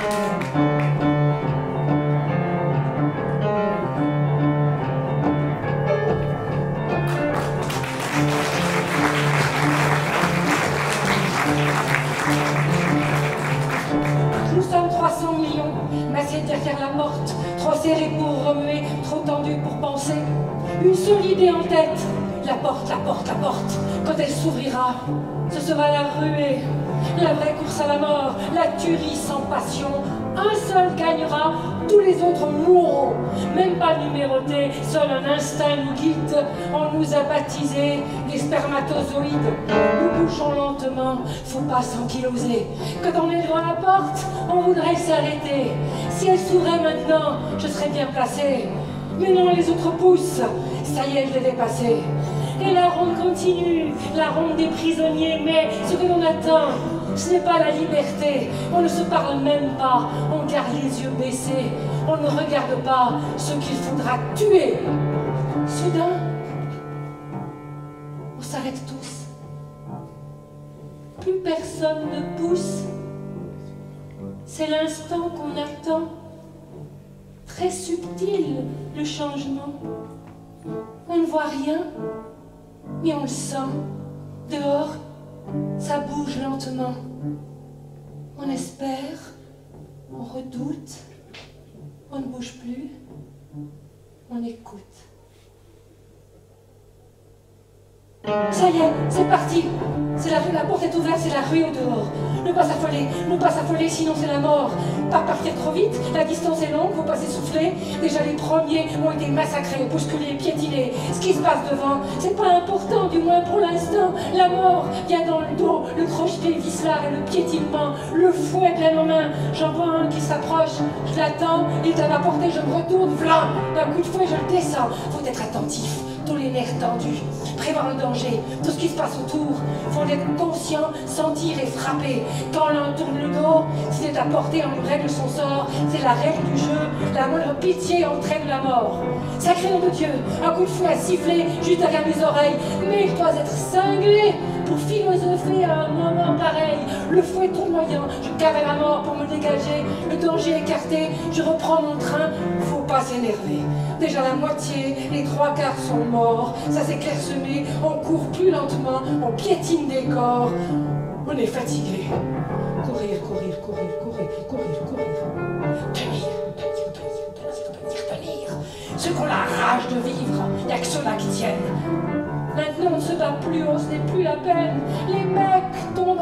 Nous sommes 300 millions, massés derrière la porte, trop serrés pour remuer, trop tendus pour penser. Une seule idée en tête, la porte, la porte, la porte. Quand elle s'ouvrira, ce sera la ruée, la vraie course à la mort, la tuerie sans passion. Un seul gagnera, tous les autres mourront. Même pas numérotés, seul un instinct nous guide. On nous a baptisés les spermatozoïdes. Nous bougeons lentement, faut pas s'ankyloser. Quand on est devant la porte, on voudrait s'arrêter. Si elle s'ouvrait maintenant, je serais bien placée. Mais non, les autres poussent. Ça y est, je l'ai dépassé. Et la ronde continue, la ronde des prisonniers. Mais ce que l'on attend, ce n'est pas la liberté. On ne se parle même pas. On garde les yeux baissés. On ne regarde pas ce qu'il faudra tuer. Soudain, on s'arrête tous. Plus personne ne pousse. C'est l'instant qu'on attend. Très subtil, le changement. On ne voit rien, mais on le sent. Dehors, ça bouge lentement. On espère, on redoute, on ne bouge plus, on écoute. Ça y est, c'est parti. C'est la porte est ouverte, c'est la rue au dehors. Ne pas s'affoler, sinon c'est la mort. Pas partir trop vite, la distance est longue, faut pas s'essouffler. Déjà les premiers ont été massacrés, bousculés, piétinés. Ce qui se passe devant, c'est pas important, du moins pour l'instant. La mort vient dans le dos, le crochet vicelard et le piétinement, le fouet plein en main. J'en vois un qui s'approche, je l'attends, il t'a apporté, je me retourne, v'là. D'un coup de fouet, je le descends. Faut être attentif. Tous les nerfs tendus, prévoir le danger, tout ce qui se passe autour, faut en être conscient, sentir et frapper. Quand l'un tourne le dos, s'il est à portée, on lui règle son sort, c'est la règle du jeu, la moindre pitié entraîne la mort. Sacré nom de Dieu, un coup de fouet à siffler juste derrière mes oreilles, mais je dois être cinglé pour philosopher à un moment pareil. Le fouet tournoyant, je cavale la mort pour me dégager, le danger écarté, je reprends mon train, faut pas s'énerver. Déjà la moitié, les trois quarts sont morts, ça s'est clairsemé, on court plus lentement, on piétine des corps, on est fatigué. Courir, courir, courir, courir, courir, courir. Tenir, tenir, tenir, tenir, tenir, tenir. Ceux qui ont la rage de vivre, il n'y a que ceux-là qui tiennent. Maintenant on ne se bat plus, ce n'est plus la peine. Les mecs tombent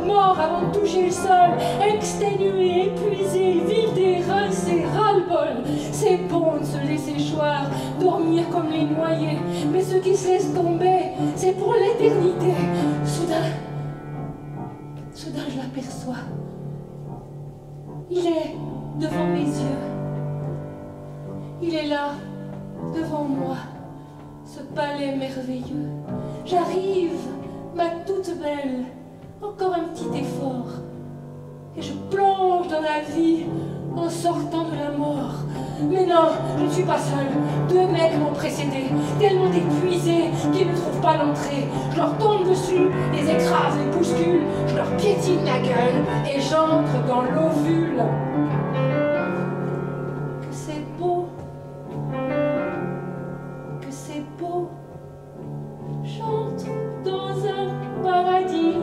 morts avant de toucher le sol, exténués, épuisés, vidés, rincés, ras-le-bol. C'est bon de se laisser choir, dormir comme les noyés, mais ceux qui se laissent tomber, c'est pour l'éternité. Soudain, je l'aperçois. Il est devant mes yeux. Il est là, devant moi. Ce palais merveilleux. J'arrive, ma toute belle, encore un petit effort. Et je plonge dans la vie en sortant de la mort. Mais non, je ne suis pas seule. Deux mecs m'ont précédé, tellement épuisés qu'ils ne trouvent pas l'entrée. Je leur tombe dessus, les écrase, les bouscule, je leur piétine la gueule et j'entre dans l'ovule. Que c'est beau. J'entre dans un paradis.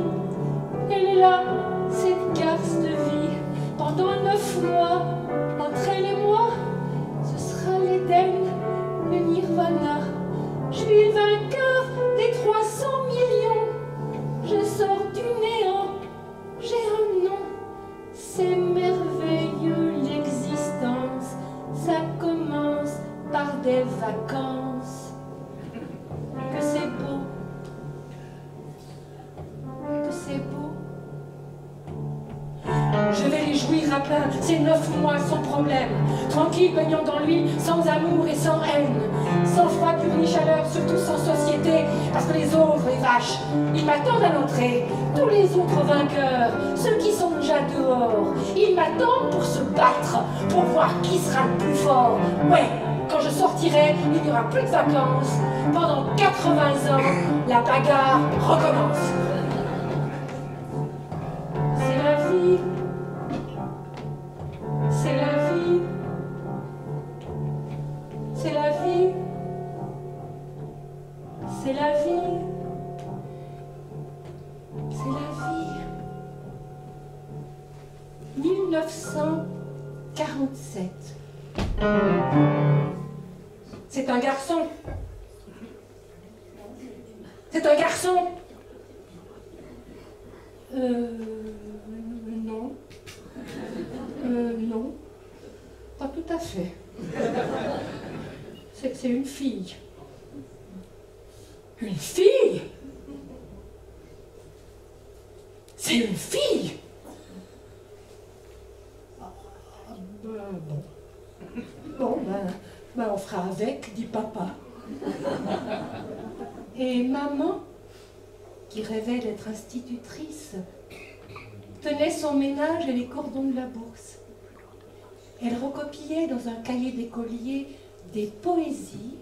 Elle est là, cette garce de vie. Pendant 9 mois, entre elle et moi, ce sera l'Éden, le Nirvana. Je suis le vainqueur des 300 millions. Je sors du néant, j'ai un nom. C'est merveilleux l'existence. Ça commence par des vacances. Que c'est beau. Que c'est beau. Je vais les jouir à plein, ces 9 mois sans problème. Tranquille, baignant dans lui, sans amour et sans haine. Sans froid pur ni chaleur, surtout sans société. Parce que les autres, les vaches, ils m'attendent à l'entrée. Tous les autres vainqueurs, ceux qui sont déjà dehors, ils m'attendent pour se battre, pour voir qui sera le plus fort. Ouais, quand je sortirai, il n'y aura plus de vacances. Pendant 80 ans, la bagarre recommence. C'est la vie. C'est la vie. C'est la vie. 1947. C'est un garçon. C'est un garçon. Non. Non. Pas tout à fait. C'est une fille. Une fille? C'est une fille? Bon, on fera avec, dit papa. Et maman, qui rêvait d'être institutrice, tenait son ménage et les cordons de la bourse. Elle recopiait dans un cahier d'écolier des poésies,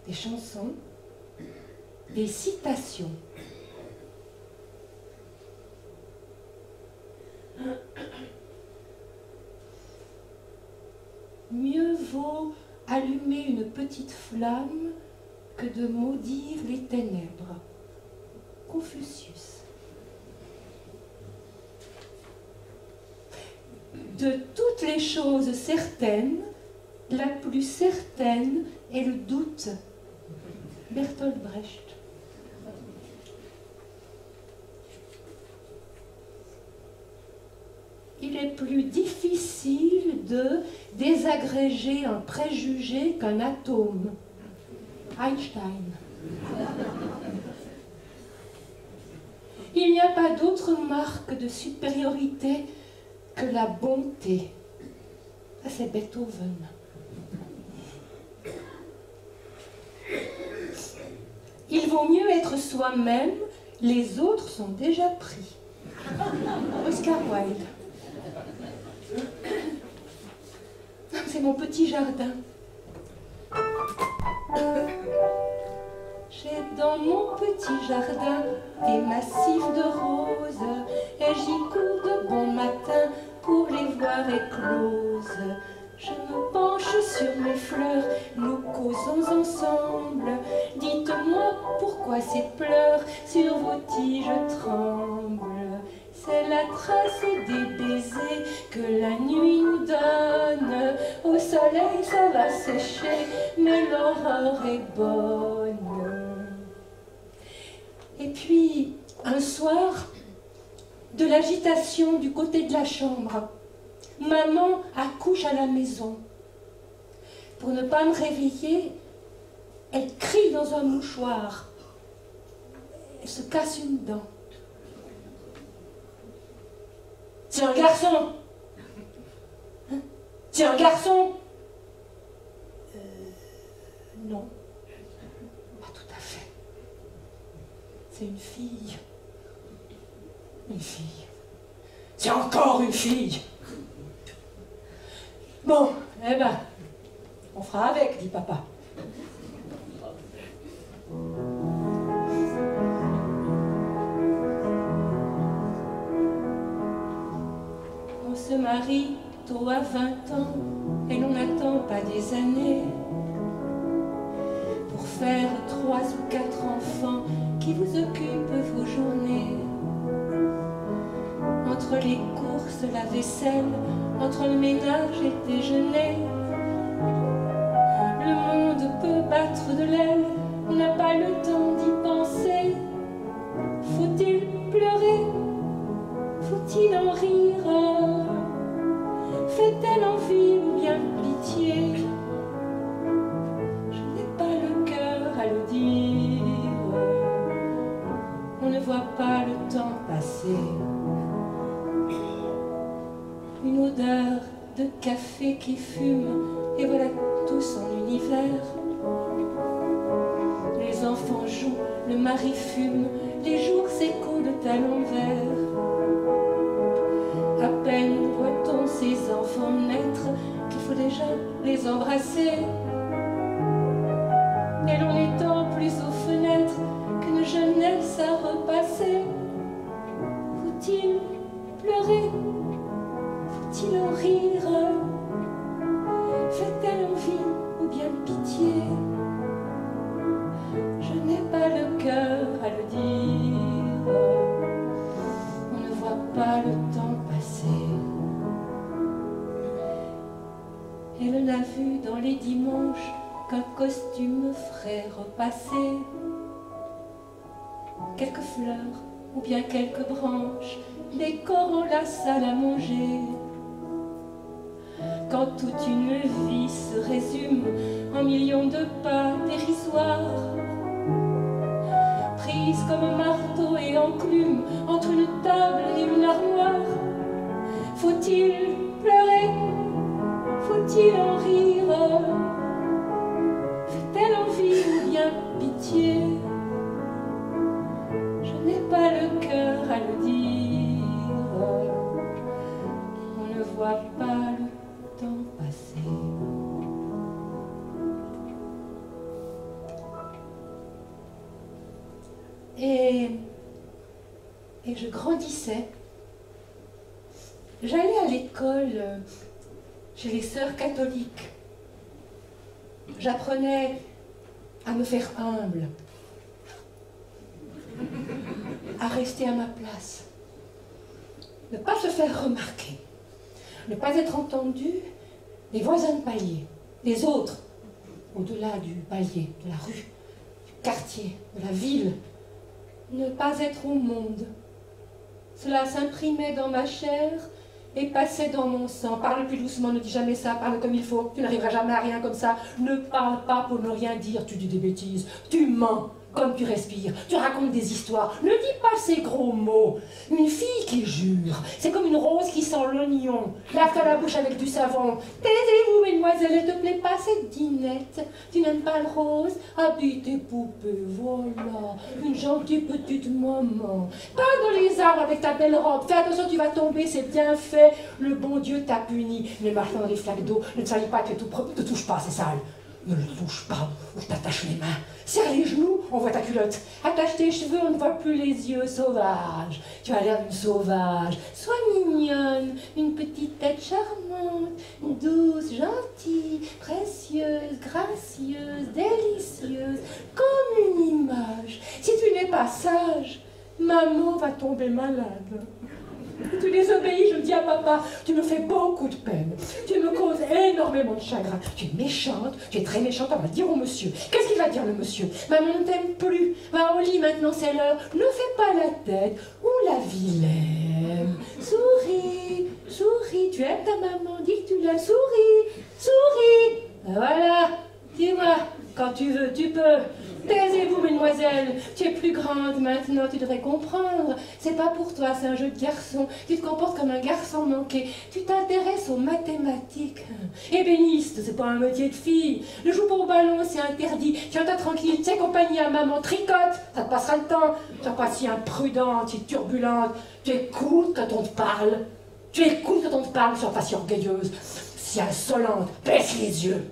des chansons, des citations. Mieux vaut allumer une petite flamme que de maudire les ténèbres. Confucius. De toutes les choses certaines, la plus certaine est le doute. Bertolt Brecht. Il est plus difficile de désagréger un préjugé qu'un atome. Einstein. Il n'y a pas d'autre marque de supériorité que la bonté. Ça, c'est Beethoven. Il vaut mieux être soi-même, les autres sont déjà pris. Oscar Wilde. C'est mon petit jardin. J'ai dans mon petit jardin des massifs de roses et j'y cours de bon matin pour les voir écloses. Je me penche sur mes fleurs, nous causons ensemble. Dites-moi pourquoi ces pleurs sur vos tiges tremblent. C'est la trace des baisers que la nuit nous donne. Au soleil ça va sécher, mais l'aurore est bonne. Et puis, un soir, de l'agitation du côté de la chambre, maman accouche à la maison. Pour ne pas me réveiller, elle crie dans un mouchoir. Elle se casse une dent. C'est un garçon. Hein? C'est un garçon. Non. Pas tout à fait. C'est une fille. Une fille. C'est encore une fille. Bon, eh ben, on fera avec, dit papa. On se marie tôt à 20 ans et l'on n'attend pas des années pour faire 3 ou 4 enfants qui vous occupent vos journées. Entre les courses, la vaisselle, entre le ménage et le déjeuner, le monde peut battre de l'aile, on n'a pas le temps d'y penser. Faut-il pleurer? Faut-il en rire? Fait-elle envie ou bien pitié? Je n'ai pas le cœur à le dire. On ne voit pas le temps passer. Une odeur de café qui fume, et voilà tout son univers. Les enfants jouent, le mari fume, les jours s'écoulent à l'envers. À peine voit-on ces enfants naître qu'il faut déjà les embrasser. Et l'on étend plus aux fenêtres qu'une jeunesse à repasser. Faut-il pleurer? Faut-il en rire? Fait-elle envie ou bien pitié? Je n'ai pas passer. Quelques fleurs ou bien quelques branches décorant la salle à manger. Quand toute une vie se résume en millions de pas dérisoires, prise comme un marteau et enclume entre une table et une armoire, faut-il pleurer? Faut-il en rire? Fait-elle envie ou bien pitié? Je n'ai pas le cœur à le dire. On ne voit pas le temps passer. Et je grandissais. J'allais à l'école chez les sœurs catholiques. J'apprenais à me faire humble, à rester à ma place, ne pas se faire remarquer, ne pas être entendu des voisins de palier, des autres, au-delà du palier, de la rue, du quartier, de la ville, ne pas être au monde. Cela s'imprimait dans ma chair et passait dans mon sang. Parle plus doucement, ne dis jamais ça, parle comme il faut. Tu n'arriveras jamais à rien comme ça. Ne parle pas pour ne rien dire, tu dis des bêtises. Tu mens comme tu respires, tu racontes des histoires. Ne dis pas ces gros mots. Une fille qui jure, c'est comme une rose qui sent l'oignon. Lave-toi la bouche avec du savon. Taisez-vous, mesdemoiselles, ne te plaît pas cette dînette? Tu n'aimes pas le rose? Habille tes poupées, voilà. Une gentille petite maman. Pas dans les arbres avec ta belle robe. Fais attention, tu vas tomber, c'est bien fait. Le bon Dieu t'a puni. Ne marche pas dans les flaques d'eau. Ne te salis pas, tu es tout propre. Ne te touche pas, c'est sale. Ne le touche pas, ou je t'attache les mains. Serre les genoux, on voit ta culotte. Attache tes cheveux, on ne voit plus les yeux. Sauvage, tu as l'air d'une sauvage. Sois mignonne, une petite tête charmante, douce, gentille, précieuse, gracieuse, délicieuse, comme une image. Si tu n'es pas sage, maman va tomber malade. Tu désobéis, je le dis à papa, tu me fais beaucoup de peine, tu me causes énormément de chagrin, tu es méchante, tu es très méchante, on va dire au monsieur. Qu'est-ce qu'il va dire le monsieur? Maman ne t'aime plus, va au lit maintenant, c'est l'heure, ne fais pas la tête, ou la vilaine. Souris, souris, tu aimes ta maman, dis que tu l'aimes, souris, souris. Voilà, tu vois, quand tu veux, tu peux. Taisez-vous, mesdemoiselles, tu es plus grande maintenant, tu devrais comprendre. C'est pas pour toi, c'est un jeu de garçon. Tu te comportes comme un garçon manqué. Tu t'intéresses aux mathématiques. Ébéniste, c'est pas un métier de fille. Ne joue pas au ballon, c'est interdit. Tiens-toi tranquille, tu sais, compagnie à maman, tricote, ça te passera le temps. Tu n'es pas si imprudente, si turbulente. Tu écoutes quand on te parle. Tu écoutes quand on te parle, tu n'es pas si orgueilleuse, si insolente. Baisse les yeux.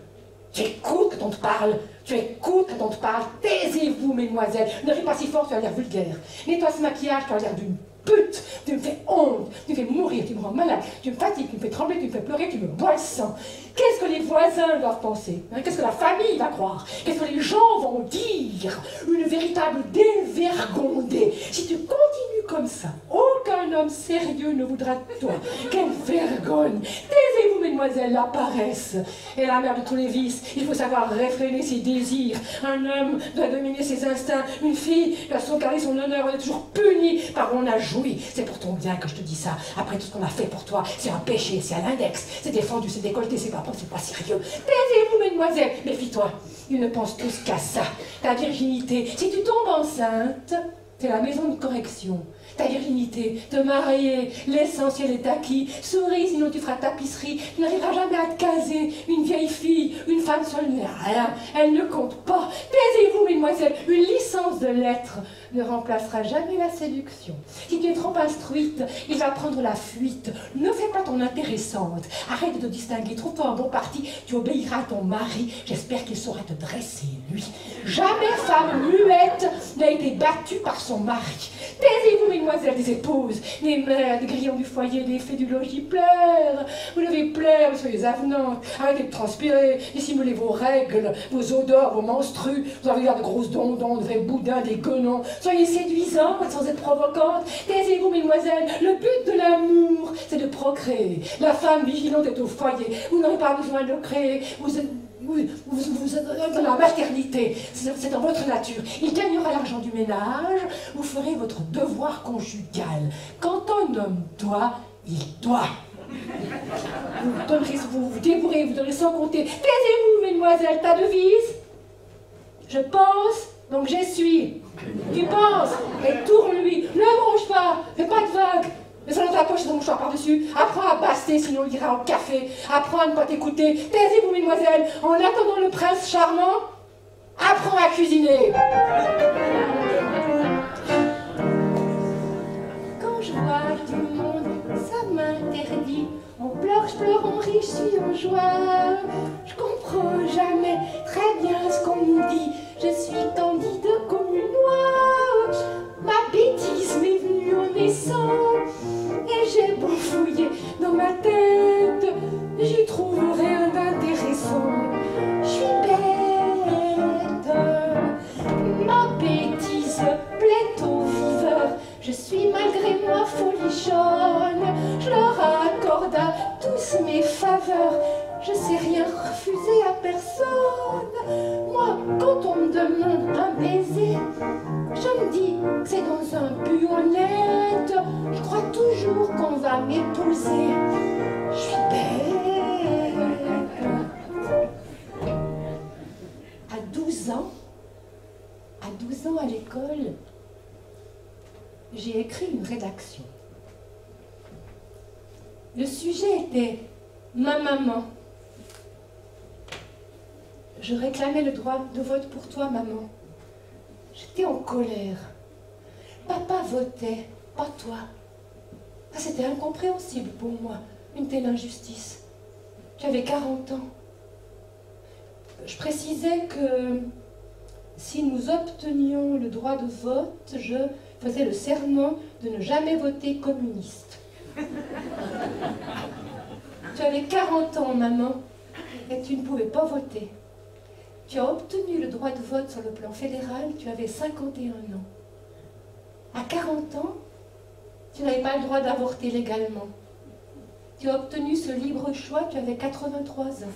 Tu écoutes quand on te parle, tu écoutes quand on te parle, taisez-vous, mesdemoiselles, ne ris pas si fort, tu as l'air vulgaire. Nettoie ce maquillage, tu as l'air d'une pute, tu me fais honte, tu me fais mourir, tu me rends malade, tu me fatigues, tu me fais trembler, tu me fais pleurer, tu me bois le sang. Qu'est-ce que les voisins doivent penser? Qu'est-ce que la famille va croire? Qu'est-ce que les gens vont dire? Une véritable dévergondée. Si tu continues comme ça, aucun homme sérieux ne voudra de toi. Quelle vergogne! Taisez-vous, mesdemoiselles, la paresse est la mère de tous les vices. Il faut savoir réfréner ses désirs. Un homme doit dominer ses instincts. Une fille doit sauvegarder son honneur. On est toujours puni par on a joui. C'est pour ton bien que je te dis ça. Après tout ce qu'on a fait pour toi, c'est un péché, c'est à l'index. C'est défendu, c'est décolleté, c'est pas bon, c'est pas sérieux. Taisez-vous, mesdemoiselles. Méfie-toi. Ils ne pensent tous qu'à ça. Ta virginité. Si tu tombes enceinte, c'est la maison de correction. Ta virginité, te marier, l'essentiel est acquis. Souris, sinon tu feras tapisserie. Tu n'arriveras jamais à te caser. Une vieille fille, une femme seule n'est rien. Elle ne compte pas. Taisez-vous, mesdemoiselles. Une licence de lettres ne remplacera jamais la séduction. Si tu es trop instruite, il va prendre la fuite. Ne fais pas ton intéressante. Arrête de te distinguer. Trouve-toi un bon parti. Tu obéiras à ton mari. J'espère qu'il saura te dresser, lui. Jamais femme muette n'a été battue par son mari. Taisez-vous, mesdemoiselles, des épouses, des mères, des grillons du foyer, des fées du logis, pleurent. Vous devez pleurer, soyez avenantes. Arrêtez de transpirer, dissimulez vos règles, vos odeurs, vos menstrues. Vous avez l'air de grosses dondons, de vrais boudins, des guenons. Soyez séduisantes sans être provocantes. Taisez-vous, mesdemoiselles, le but de l'amour, c'est de procréer. La femme vigilante est au foyer. Vous n'aurez pas besoin de créer. vous êtes dans la maternité, c'est dans votre nature. Il gagnera l'argent du ménage, vous ferez votre devoir conjugal. Quand un homme doit, il doit. Vous débourrez, vous donnerez sans compter. Taisez-vous, mesdemoiselles, ta devise. Je pense, donc j'essuie. Tu penses, et tourne-lui. Ne bronche pas, fais pas de vagues. Mais ça dans ta poche, c'est ton mouchoir par-dessus. Apprends à baster, sinon il ira au café. Apprends à ne pas t'écouter. Taisez-vous, mesdemoiselles. En attendant le prince charmant, apprends à cuisiner. Quand je vois du monde, ça m'interdit. On pleure, je pleure, on rit, je suis en joie. Je comprends jamais très bien ce qu'on me dit. Je suis candide comme une noix. Ma bêtise m'est venue en naissant. Et j'ai beau fouiller dans ma tête, j'y trouve rien d'intéressant. Je suis bête. Ma bêtise plaît aux viveurs. Je suis malgré moi folichonne. Je leur accorde à tous mes faveurs. Je sais rien refuser à personne. Moi, quand on me demande un baiser, je me dis que c'est dans un but honnête. Je crois toujours qu'on va m'épouser. Je suis bête. À 12 ans à l'école, j'ai écrit une rédaction. Le sujet était ma maman. Je réclamais le droit de vote pour toi, maman. J'étais en colère. Papa votait, pas toi. C'était incompréhensible pour moi, une telle injustice. J'avais 40 ans. Je précisais que si nous obtenions le droit de vote, je faisais le serment de ne jamais voter communiste. Tu avais 40 ans, maman, et tu ne pouvais pas voter. Tu as obtenu le droit de vote sur le plan fédéral, tu avais 51 ans. À 40 ans, tu n'avais pas le droit d'avorter légalement. Tu as obtenu ce libre choix, tu avais 83 ans.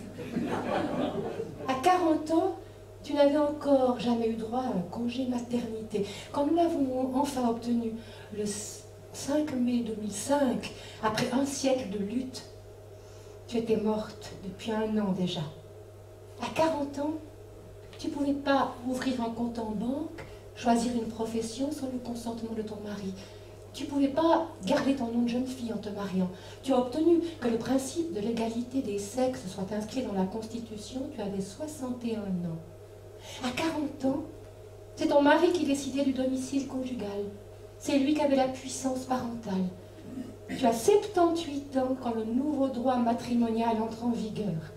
À 40 ans, tu n'avais encore jamais eu droit à un congé maternité. Quand nous l'avons enfin obtenu le 5 mai 2005, après un siècle de lutte, tu étais morte depuis 1 an déjà. À 40 ans, tu ne pouvais pas ouvrir un compte en banque, choisir une profession sans le consentement de ton mari. Tu ne pouvais pas garder ton nom de jeune fille en te mariant. Tu as obtenu que le principe de l'égalité des sexes soit inscrit dans la Constitution, tu avais 61 ans. À 40 ans, c'est ton mari qui décidait du domicile conjugal. C'est lui qui avait la puissance parentale. Tu as 78 ans quand le nouveau droit matrimonial entre en vigueur.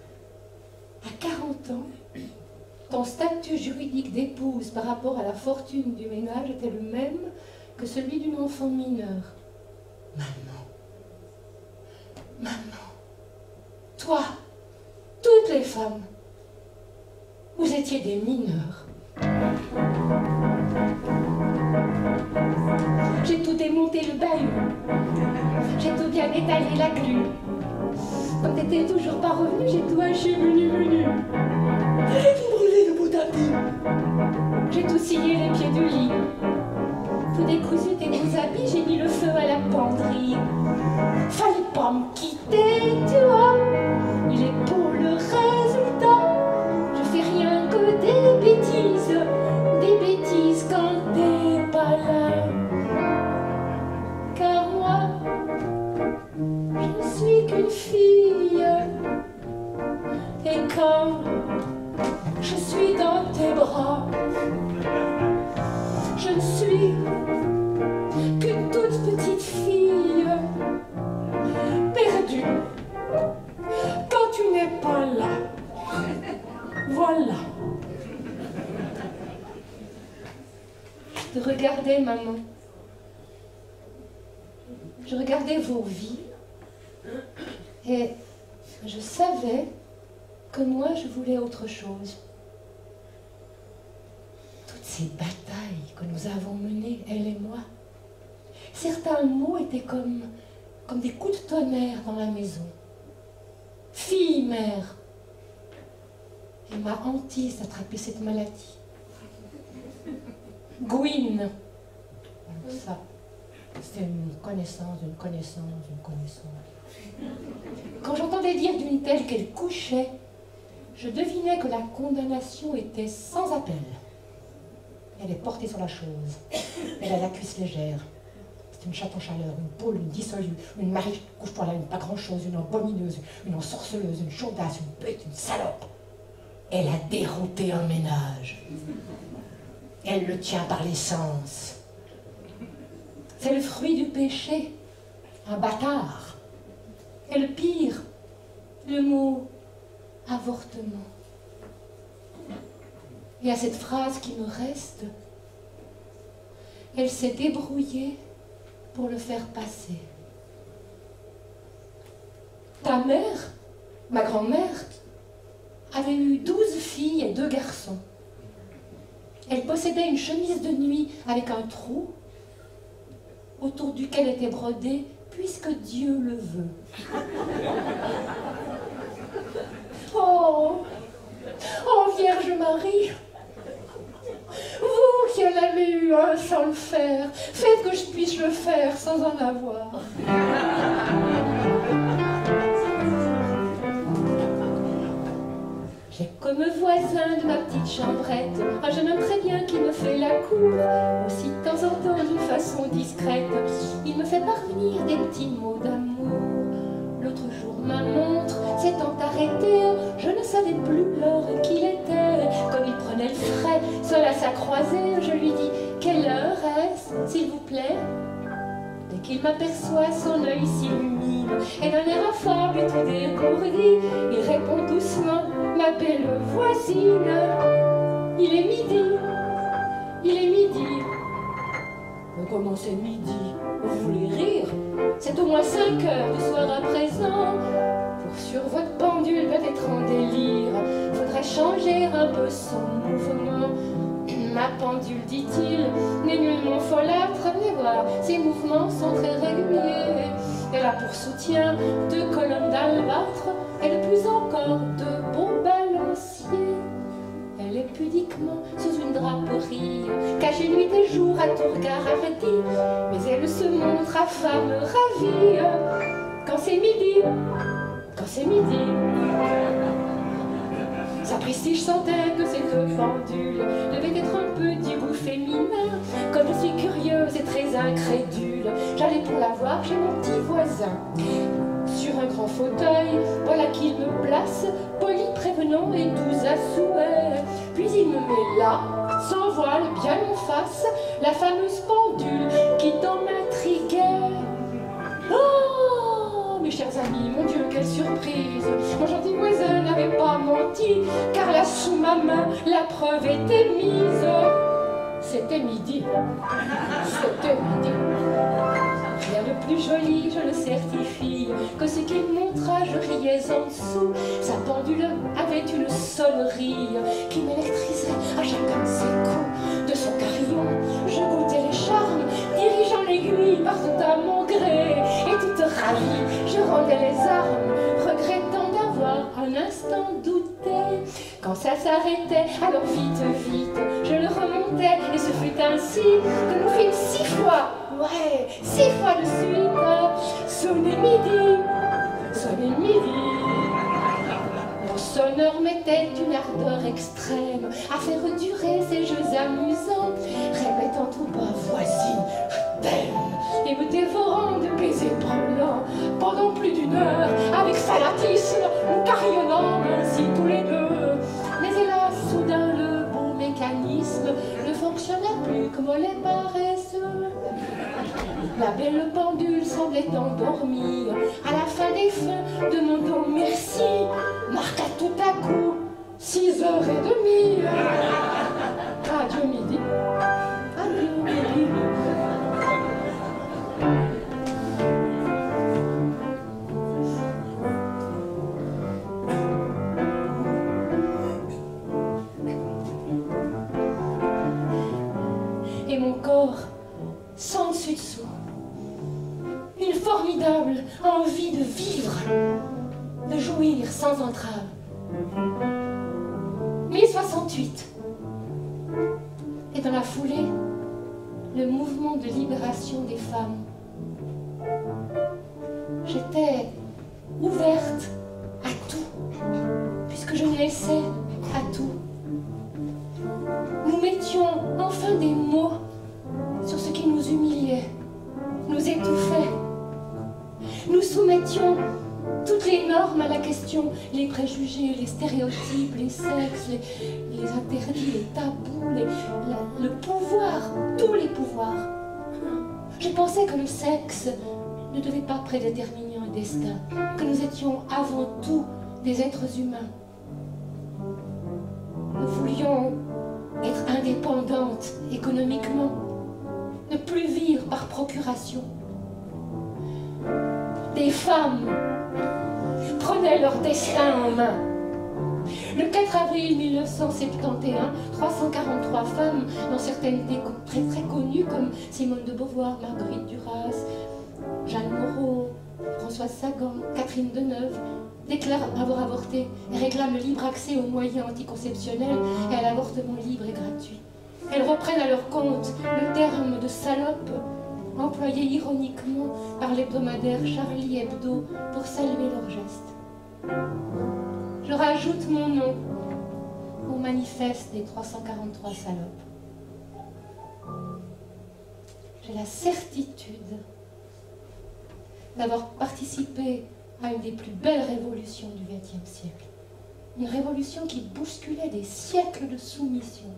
À 40 ans, ton statut juridique d'épouse par rapport à la fortune du ménage était le même que celui d'une enfant mineure. Maman, toi, toutes les femmes, vous étiez des mineurs. J'ai tout démonté le bahut. J'ai tout bien étalé la glu. Comme t'étais toujours pas revenu, j'ai tout haché menu. J'ai tout brûlé le bout tapis. J'ai tout scié les pieds du lit. Tout décousu tes beaux habits, j'ai mis le feu à la penderie. Fallait pas me quitter, tu vois. Il est pour le résultat. Je fais rien que des bêtises quand t'es pas là. Car moi, je suis qu'une fille. Et quand je suis dans tes bras, je ne suis qu'une toute petite fille, perdue, quand tu n'es pas là. Voilà. Je te regardais, maman. Je regardais vos vies. Et je savais que moi, je voulais autre chose. Toutes ces batailles que nous avons menées, elle et moi, certains mots étaient comme des coups de tonnerre dans la maison. Fille, mère. et ma hantise d'attraper cette maladie. Gwyn. Ça, c'était une connaissance, d'une connaissance, d'une connaissance. Quand j'entendais dire d'une telle qu'elle couchait, je devinais que la condamnation était sans appel. Elle est portée sur la chose. Elle a la cuisse légère. C'est une chatte en chaleur, une poule, une dissolue, une Marie, couche-toi là, une pas grand-chose, une abomineuse, une ensorceleuse, une chaudasse, une bête, une salope. Elle a dérouté un ménage. Elle le tient par les sens. C'est le fruit du péché, un bâtard. Et le pire, le mot avortement. Et à cette phrase qui me reste, elle s'est débrouillée pour le faire passer. Ta mère, ma grand-mère, avait eu 12 filles et 2 garçons. Elle possédait une chemise de nuit avec un trou autour duquel était brodé « Puisque Dieu le veut ». Oh, oh Vierge Marie, vous qui en avez eu un sans le faire, faites que je puisse le faire sans en avoir. J'ai comme voisin de ma petite chambrette un jeune homme très bien qui me fait la cour. Aussi de temps en temps d'une façon discrète, il me fait parvenir des petits mots d'amour. L'autre jour ma montre s'étant arrêtée, je ne savais plus l'heure qu'il était. Comme il prenait le frais seul à sa croisée, je lui dis « Quelle heure est-ce, s'il vous plaît ?» Dès qu'il m'aperçoit, son œil s'illumine et d'un air affable et tout dégourdi, il répond doucement « Ma belle voisine, il est midi, il est midi. » Mais comment c'est midi? Vous voulez rire? C'est au moins 5 heures du soir à présent. Pour sur votre pendule doit être en délire. Faudrait changer un peu son mouvement. Ma pendule, dit-il, n'est nullement folâtre. Venez voir, ses mouvements sont très réguliers. Elle a pour soutien 2 colonnes d'albâtre et de plus encore 2 beaux balanciers. Elle est pudiquement sous une draperie, cachée nuit et jour à tout regard hardi, mais elle se montre à femme ravie quand c'est midi, quand c'est midi. Sa prestige sentait que cette pendule devait être un petit goût féminin. Comme je suis curieuse et très incrédule, j'allais pour la voir chez mon petit voisin. Sur un grand fauteuil, voilà qu'il me place, poli, prévenant et doux à souhait. Puis il me met là, sans voile, bien en face, la fameuse pendule qui tant m'intriguait. Oh, mes chers amis, mon Dieu, quelle surprise! Mon gentil voisin n'avait pas menti, car là sous ma main, la preuve était mise. C'était midi. C'était midi. Rien de plus joli, je le certifie, que ce qu'il montra, je riais en dessous. Sa pendule avait une sonnerie qui m'électrisait à chacun de ses coups. De son carillon, je goûtais les charmes, dirigeant l'aiguille partout à mon gré. Et toute ravie, je rendais les armes, regrettant d'avoir un instant douté. Quand ça s'arrêtait, alors vite, vite, je le remontais, et ce fut ainsi que nous fîmes 6 fois. Ouais, 6 fois de suite, sonnez midi, sonnez midi. Mon sonneur mettait une ardeur extrême à faire durer ces jeux amusants, répétant tout bas, voisine, je t'aime, et me dévorant de baisers brûlants pendant plus d'1 heure, avec fanatisme, nous carillonnant ainsi tous les deux. Mais hélas, soudain, le beau mécanisme ne fonctionna plus comme les paresseux. La belle pendule semblait endormie, à la fin des fins, demandant merci, marqua tout à coup 6h30. Adieu midi, adieu midi. Et mon corps, sans dessus-dessous, une formidable envie de vivre, de jouir sans entrave. Mai 68. Et dans la foulée, le mouvement de libération des femmes. J'étais ouverte à tout, puisque je naissais à tout. Nous mettions enfin des mots sur ce qui nous humiliait, nous étouffait. Nous soumettions toutes les normes à la question, les préjugés, les stéréotypes, les sexes, les interdits, les tabous, le pouvoir, tous les pouvoirs. Je pensais que le sexe ne devait pas prédéterminer un destin, que nous étions avant tout des êtres humains. Nous voulions être indépendantes économiquement, ne plus vivre par procuration. Des femmes prenaient leur destin en main. Le 4 avril 1971, 343 femmes, dont certaines étaient très connues comme Simone de Beauvoir, Marguerite Duras, Jeanne Moreau, Françoise Sagan, Catherine Deneuve, déclarent avoir avorté et réclament le libre accès aux moyens anticonceptionnels et à l'avortement libre et gratuit. Elles reprennent à leur compte le terme de salope, employé ironiquement par l'hebdomadaire Charlie Hebdo pour saluer leur geste. Je rajoute mon nom au manifeste des 343 salopes. J'ai la certitude d'avoir participé à une des plus belles révolutions du XXe siècle. Une révolution qui bousculait des siècles de soumission.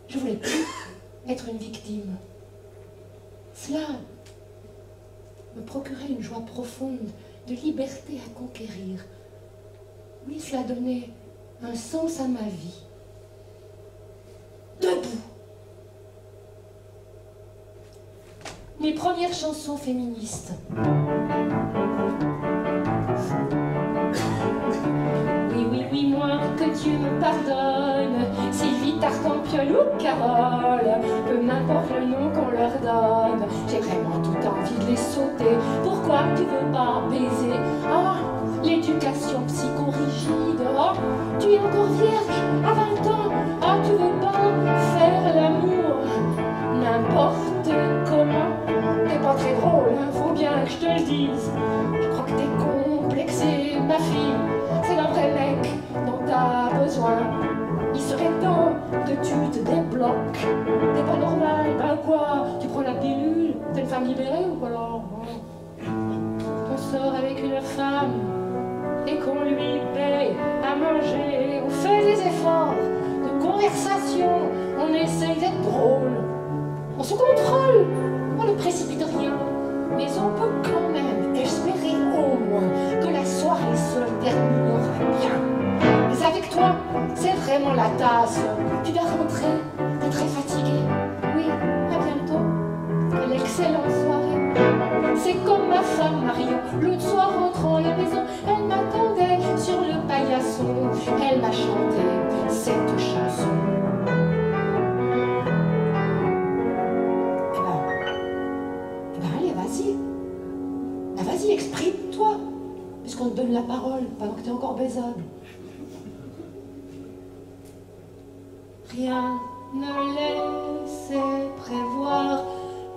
Je voulais plus être une victime. Cela me procurait une joie profonde de liberté à conquérir. Oui, cela donnait un sens à ma vie. Debout. Mes premières chansons féministes. Oui, oui, oui, moi, que Dieu me pardonne, Sylvie, Tartampion ou Carole, peu m'importe le nom qu'on leur donne, j'ai vraiment toute envie de les sauter. Pourquoi tu veux pas baiser? Ah, l'éducation psychorigide. Oh, tu es encore vierge à 20 ans. Ah, tu veux pas faire l'amour n'importe comment. T'es pas très drôle, hein, faut bien que je te le dise. Je crois que t'es complexée, ma fille. C'est un vrai mec dont t'as besoin. Il serait temps que tu te débloques. T'es pas normal, ben quoi? Tu prends la pilule? T'es une femme libérée ou quoi alors? On sort avec une femme et qu'on lui paye à manger. On fait des efforts de conversation. On essaye d'être drôle. On se contrôle. On ne précipite rien. Mais on peut quand même espérer au moins que la soirée se terminera bien. Mais avec toi, c'est vraiment la tasse. Tu dois rentrer, t'es très fatiguée. Oui, à bientôt. Quelle excellente soirée. C'est comme ma femme Marion. L'autre soir, rentrant à la maison, elle m'attendait sur le paillasson. Elle m'a chanté cette chanson. Eh ben, allez, vas-y. Ben, vas-y, exprime-toi. Puisqu'on te donne la parole pendant que t'es encore baisable. Rien ne laissait prévoir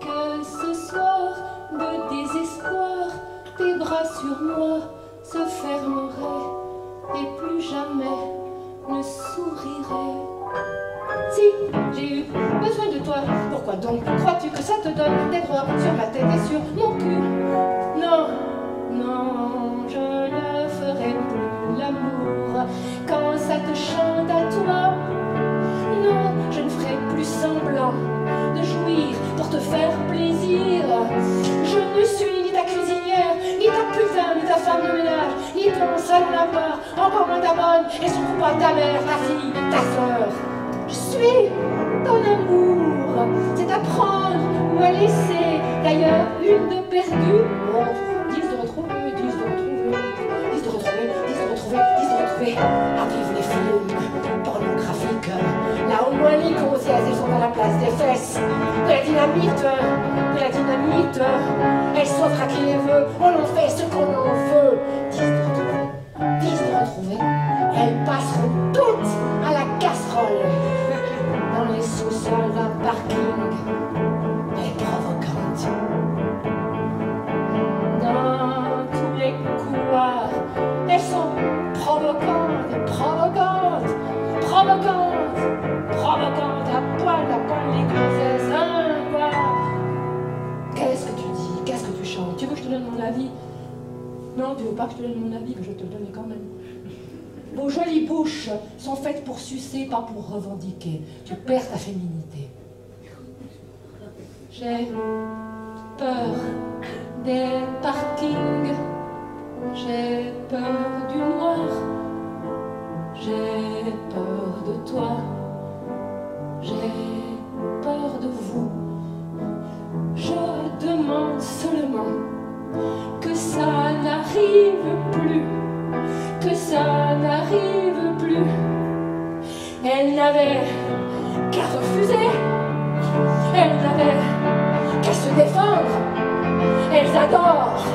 que ce soir de désespoir, tes bras sur moi se fermeraient et plus jamais ne souriraient. Si j'ai eu besoin de toi, pourquoi donc crois-tu que ça te donne des droits sur ma tête et sur mon cul? Non, non, je ne ferai plus l'amour quand ça te chante à toi. Non, je ne ferai plus semblant de jouir pour te faire plaisir. Je ne suis ni ta cuisinière, ni ta putain, ni ta femme de ménage, ni ton salon à part, encore moins ta bonne, et surtout pas ta mère, ta fille, ta sœur. Je suis ton amour, c'est à prendre ou à laisser. D'ailleurs, une de perdue, bon, 10 de retrouver, 10 de retrouver, 10 de retrouver, 10 de retrouver, 10 de retrouver. Arrivent les films pornographiques. Là au moins les grossières, elles sont à la place des fesses. De la dynamite, de la dynamite. Elles s'offrent à qui les veut, on en fait ce qu'on en veut. 10 de retrouver, 10 de retrouver. Elles princesse, un boire. Qu'est-ce que tu dis? Qu'est-ce que tu chantes? Tu veux que je te donne mon avis? Non, tu veux pas que je te donne mon avis, mais je te le donne quand même. Vos jolies bouches sont faites pour sucer, pas pour revendiquer. Tu perds ta féminité. J'ai peur des parkings. J'ai peur du noir. J'ai peur de toi. J'ai peur de vous. Je demande seulement que ça n'arrive plus. Que ça n'arrive plus. Elle n'avait qu'à refuser. Elle n'avait qu'à se défendre. Elles adorent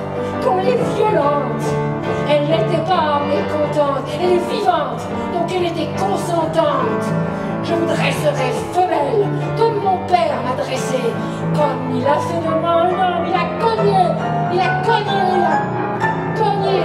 qu'on les violente. Elle n'était pas mécontente, elle est vivante, donc elle était consentante. Je me dresserai femelle, comme mon père m'a dressé, comme il a fait de moi un homme. Il a cogné, il a cogné, il a cogné.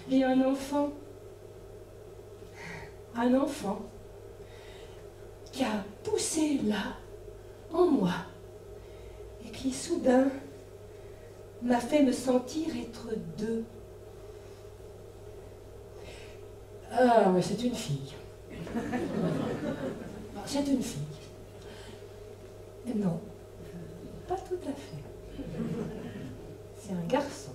J'ai un enfant qui a poussé là, en moi, et qui soudain m'a fait me sentir être deux. Ah, mais c'est une fille. C'est une fille. Non, pas tout à fait. C'est un garçon.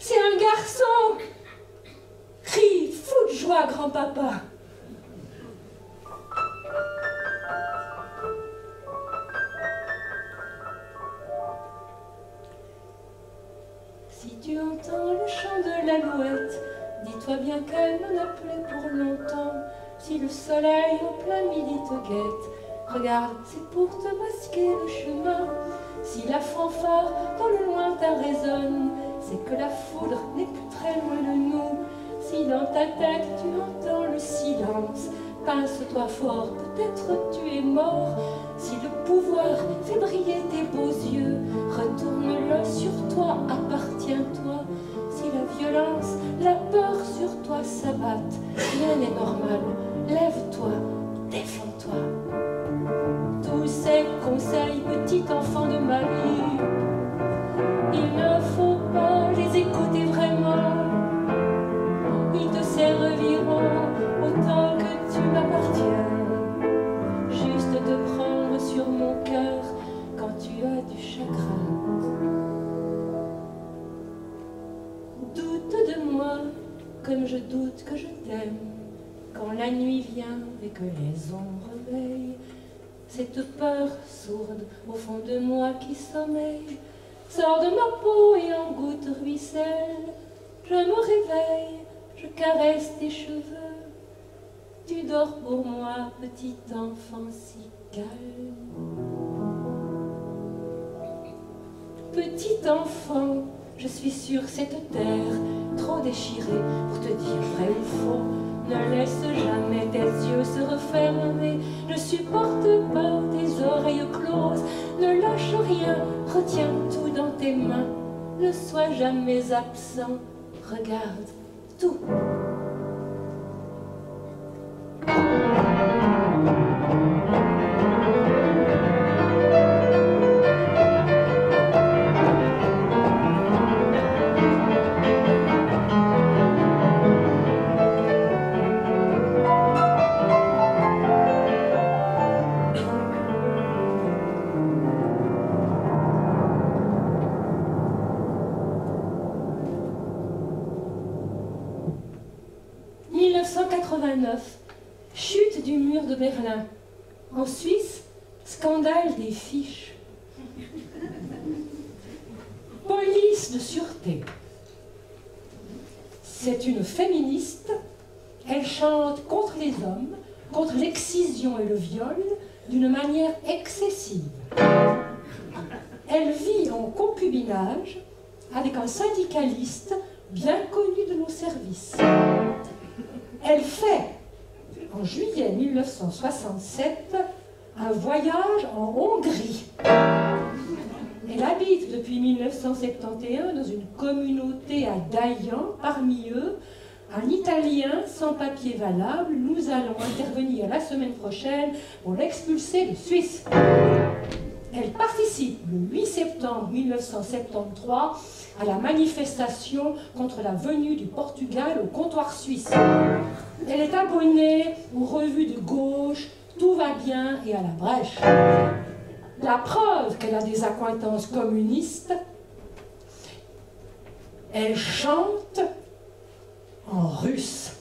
C'est un garçon! Crie, fou de joie, grand-papa! Si tu entends le chant de l'alouette, dis-toi bien qu'elle n'en a plus pour longtemps. Si le soleil en plein midi te guette, regarde, c'est pour te masquer le chemin. Si la fanfare dans le lointain résonne, c'est que la foudre n'est plus très loin de nous. Si dans ta tête tu entends le silence, pince-toi fort, peut-être tu es mort. Si le pouvoir fait briller tes beaux yeux, retourne-le sur toi, appartiens-toi. Si la violence, la peur sur toi s'abattent, rien n'est normal, lève-toi, défends-toi. Tous ces conseils, petit enfant de ma vie, il ne faut pas les écouter vraiment. Ils te serviront autant que tu m'appartiens. Juste te prendre sur mon cœur quand tu as du chagrin. Doute de moi comme je doute que je t'aime, quand la nuit vient et que les ombres veillent, cette peur sourde au fond de moi qui sommeille, sort de ma peau et en gouttes ruisselle. Je me réveille, je caresse tes cheveux, tu dors pour moi, petit enfant si calme. Petit enfant, je suis sur cette terre, trop déchirée pour te dire vrai ou faux. Ne laisse jamais tes yeux se refermer, ne supporte pas tes oreilles closes. Ne lâche rien, retiens tout dans tes mains, ne sois jamais absent, regarde tout. Chute du mur de Berlin. En Suisse, scandale des fiches. Police de sûreté. C'est une féministe. Elle chante contre les hommes, contre l'excision et le viol, d'une manière excessive. Elle vit en concubinage avec un syndicaliste bien connu de nos services. Elle fait, en juillet 1967, un voyage en Hongrie. Elle habite depuis 1971 dans une communauté à Dayan, parmi eux, un Italien sans papier valable. Nous allons intervenir la semaine prochaine pour l'expulser de Suisse. Elle participe le 8 septembre 1973 à la manifestation contre la venue du Portugal au comptoir suisse. Elle est abonnée aux revues de gauche, Tout va bien et à la brèche. La preuve qu'elle a des accointances communistes, elle chante en russe.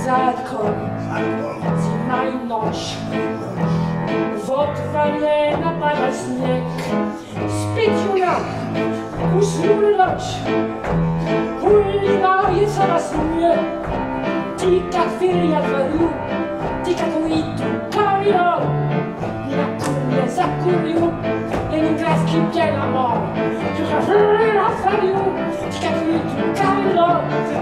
Zadkom, zimaj noć, wodwanie napada śnieg, spiciuna, usnuli noc, uliwa je coraz mniej, tika chwilja dworu, tika tuitu kamio, na kurnie zakuriu, leningradzki pień na mor, tika chwilja dworu, tika tuitu kamio,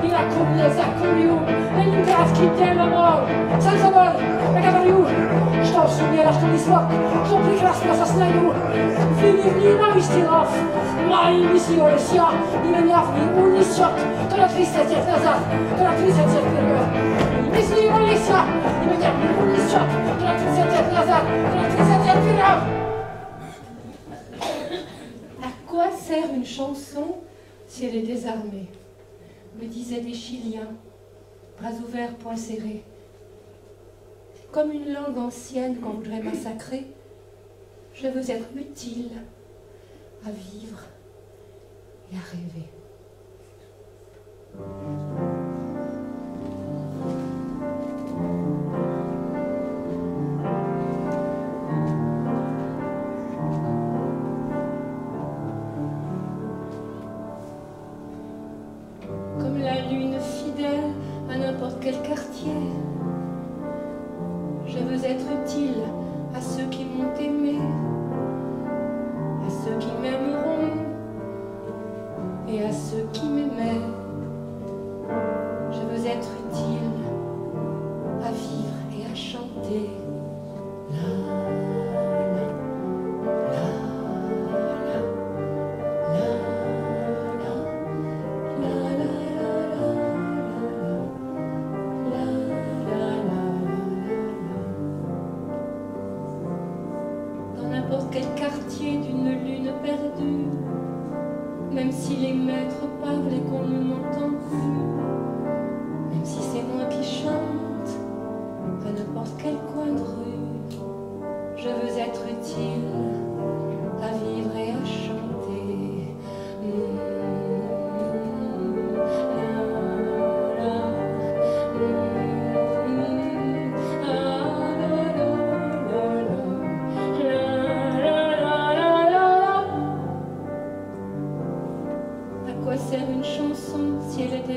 i na kurnie zakuriu, leningradzki pień na mor, sam sobой, na kawariu, что сумела, что не смог, что прекрасно сознаю, вы не ненависти лов, мои миссионы все, и меня в них унесет, то на 300 лет назад, то на 30 лет вперед. И миссионы все, и меня в них унесет, то на 30 лет назад, то на 30 лет вперед. À quoi sert une chanson si elle est désarmée, me disaient des Chiliens, bras ouverts, poings serrés. Comme une langue ancienne qu'on voudrait massacrer, je veux être utile à vivre et à rêver. Comme la lune fidèle à n'importe quel quartier, je veux être utile à ceux qui m'ont aimé, à ceux qui m'aimeront et à ceux qui m'aimaient. Je veux être utile à vivre et à chanter. La, la, la, la, la, la, la, la, la, la, la.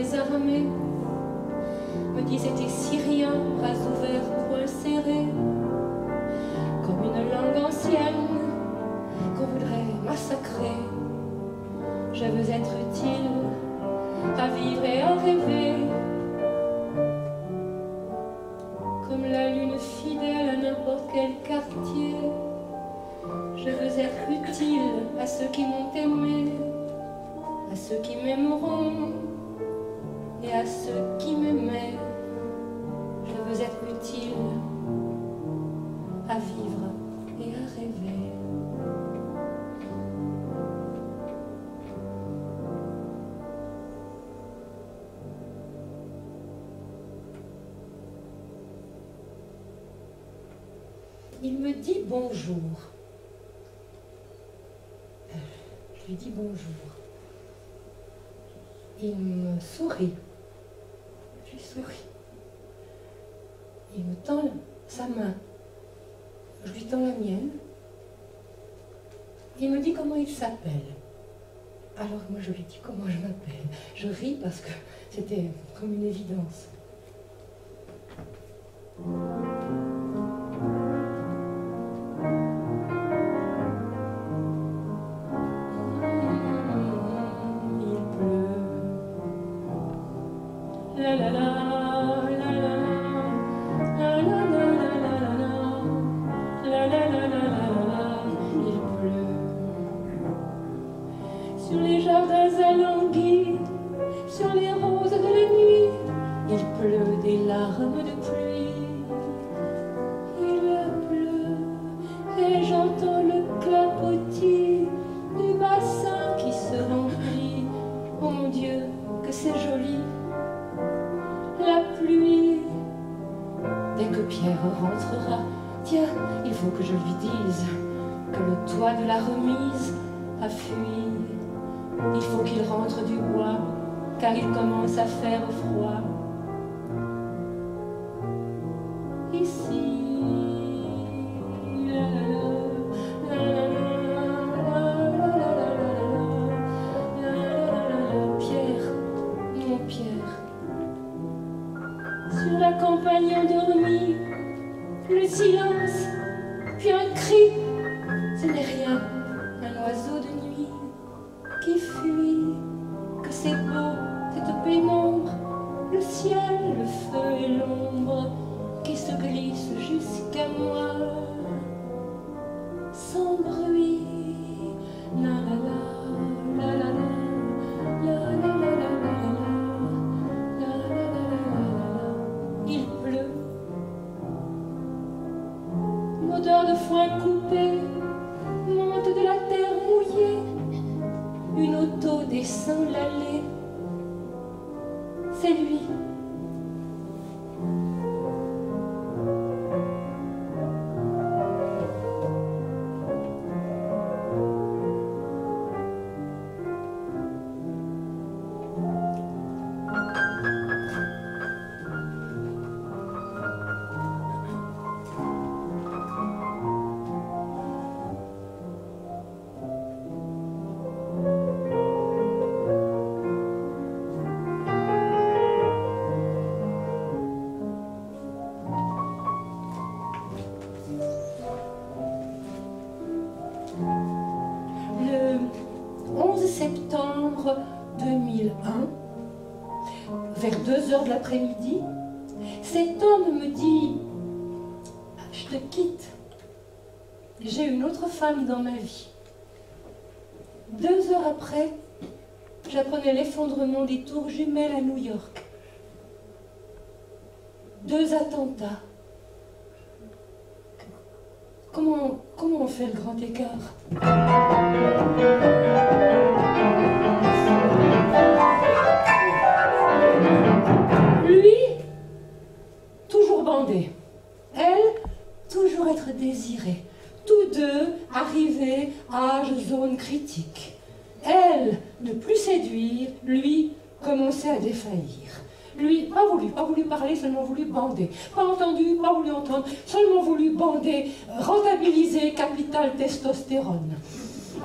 désarmé, me disait tes Syriens, bras ouverts, poings serrés, comme une langue ancienne qu'on voudrait massacrer. Je veux être utile à vivre et à rêver, comme la lune fidèle à n'importe quel quartier. Je veux être utile à ceux qui m'ont aimé, à ceux qui m'aimeront et à ceux qui m'aimaient. Je veux être utile à vivre et à rêver. Il me dit bonjour. Je lui dis bonjour. Il me sourit. Je lui souris. Il me tend sa main. Je lui tends la mienne. Il me dit comment il s'appelle. Alors moi je lui dis comment je m'appelle. Je ris parce que c'était comme une évidence. Sur les jardins alanguis, sur les roses de la nuit, il pleut des larmes de pluie. Il pleut et j'entends le clapotis du bassin qui se remplit. Oh mon Dieu, que c'est joli, la pluie. Dès que Pierre rentrera, tiens, il faut que je lui dise que le toit de la remise a fui. Il faut qu'il rentre du bois, car il commence à faire froid. Ici, Pierre, mon Pierre. Sur la campagne endormie, le silence, puis un cri, ce n'est rien, un oiseau de nuit qui fuit, que c'est beau, cette pénombre, le ciel, le feu et l'ombre qui se glissent jusqu'à moi, sans bruit. La la la, la la la, la la la la la, la la la. Il pleut, une odeur de foin coupé monte de la terre mouillée. Une auto descend l'allée, c'est lui. Septembre 2001, vers 2 heures de l'après-midi, cet homme me dit « Je te quitte, j'ai une autre femme dans ma vie ». 2 heures après, j'apprenais l'effondrement des tours jumelles à New York. 2 attentats. Comment on fait le grand écart? Lui, toujours bandé. Elle, toujours être désirée. Tous deux arrivés à âge zone critique. Elle, ne plus séduire, lui, commençait à défaillir. Lui, pas voulu parler, seulement voulu bander. Pas entendu, pas voulu entendre, seulement voulu bander, rentabiliser capital testostérone.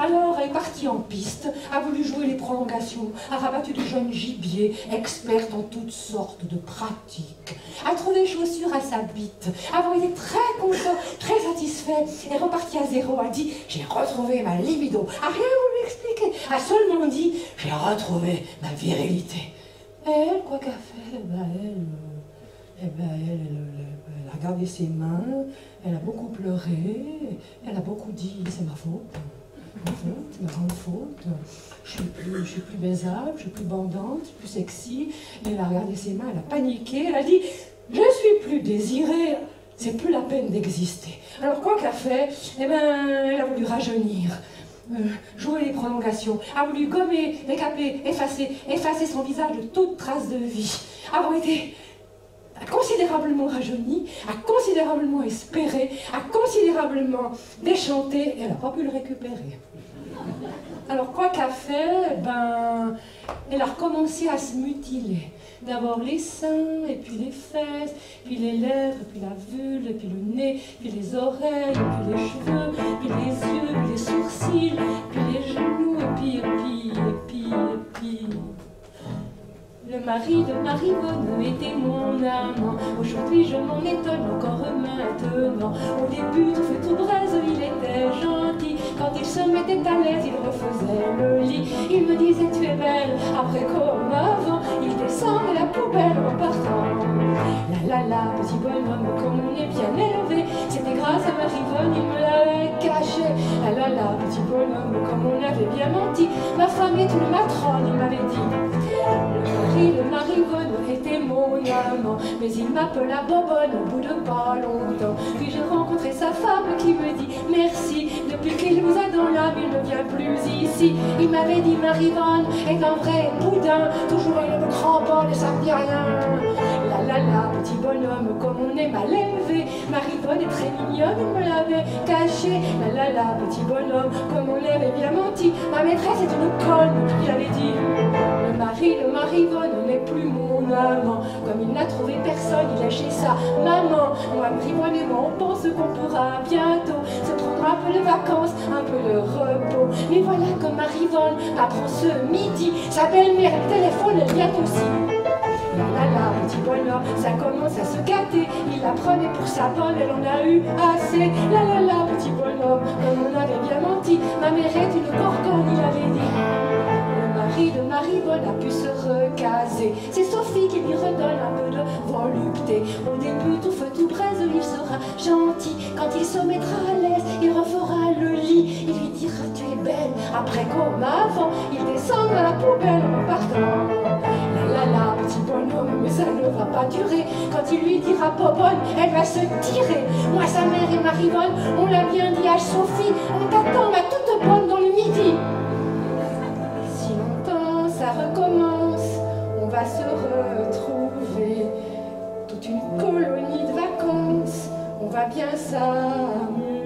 Alors elle est partie en piste, a voulu jouer les prolongations, a rabattu du jeune gibier, experte en toutes sortes de pratiques, a trouvé chaussures à sa bite, a été très content, très satisfait, est reparti à zéro, a dit « j'ai retrouvé ma libido », a rien voulu expliquer, a seulement dit « j'ai retrouvé ma virilité ». Et elle, quoi qu'a fait, elle a regardé ses mains, elle a beaucoup pleuré, elle a beaucoup dit « c'est ma faute ». C'est ma grande faute, je suis plus baisable, je suis plus bandante, je suis plus sexy. Et elle a regardé ses mains, elle a paniqué, elle a dit « je suis plus désirée, c'est plus la peine d'exister ». Alors quoi qu'elle a fait, eh ben, elle a voulu rajeunir, jouer les prolongations, a voulu gommer, décaper, effacer son visage de toute trace de vie, avoir été considérablement rajeunie, a considérablement espéré, a considérablement déchanté, et elle n'a pas pu le récupérer. Alors quoi qu'a fait, ben, elle a recommencé à se mutiler. D'abord les seins, et puis les fesses, puis les lèvres, puis la vulve, et puis le nez, puis les oreilles, et puis les cheveux, puis les yeux, puis les sourcils, puis les genoux, et puis... Le mari de Marivonne était mon amant. Aujourd'hui je m'en étonne encore maintenant. Au début tout feu tout braise, il était gentil. Quand il se mettait à l'aise, il refaisait le lit. Il me disait tu es belle, après comme avant. Il descendait la poubelle en partant. La, petit bonhomme, comme on est bien élevé. C'était grâce à Marivonne, il me l'avait caché. La, petit bonhomme, comme on avait bien menti. Ma femme est une matrone, il m'avait dit. Le Marivonne était mon amant, mais il m'appela Bobonne au bout de pas longtemps. Puis j'ai rencontré sa femme qui me dit merci. Depuis qu'il nous a dans l'âme, il ne vient plus ici. Il m'avait dit Marivonne est un vrai boudin, toujours il me cramponne et ça me dit rien. La, petit bonhomme, comme on est mal élevé. Marivonne est très mignonne, il me l'avait caché. La, petit bonhomme, comme on l'avait bien menti. Ma maîtresse est une conne, il avait dit. Le mari de Marivonne n'est plus mon amant. Comme il n'a trouvé personne, il est chez sa maman. Moi, Marivonne et moi, on pense qu'on pourra bientôt se prendre un peu de vacances, un peu de repos. Mais voilà que Marivonne apprend ce midi. Sa belle-mère, le téléphone, elle vient aussi. La, petit bonhomme, ça commence à se gâter. Il la prenait pour sa bonne, elle en a eu assez. La, petit bonhomme, comme on avait bien menti. Ma mère est une gorgone, il avait dit. Le mari de Marivonne a pu se recaser. C'est Sophie qui lui redonne un peu de volupté. Au début, tout feu, tout braise, il sera gentil. Quand il se mettra à l'aise, il refera le lit. Il lui dira tu es belle. Après comme avant, il descend dans la poubelle en partant. La, petit bonhomme, mais ça ne va pas durer. Quand il lui dira Bobonne, elle va se tirer. Moi, sa mère et Marivonne, on l'a bien dit à Sophie, on t'attend ma toute bonne dans le midi. Si longtemps ça recommence, on va se retrouver. Toute une colonie de vacances, on va bien s'amuser.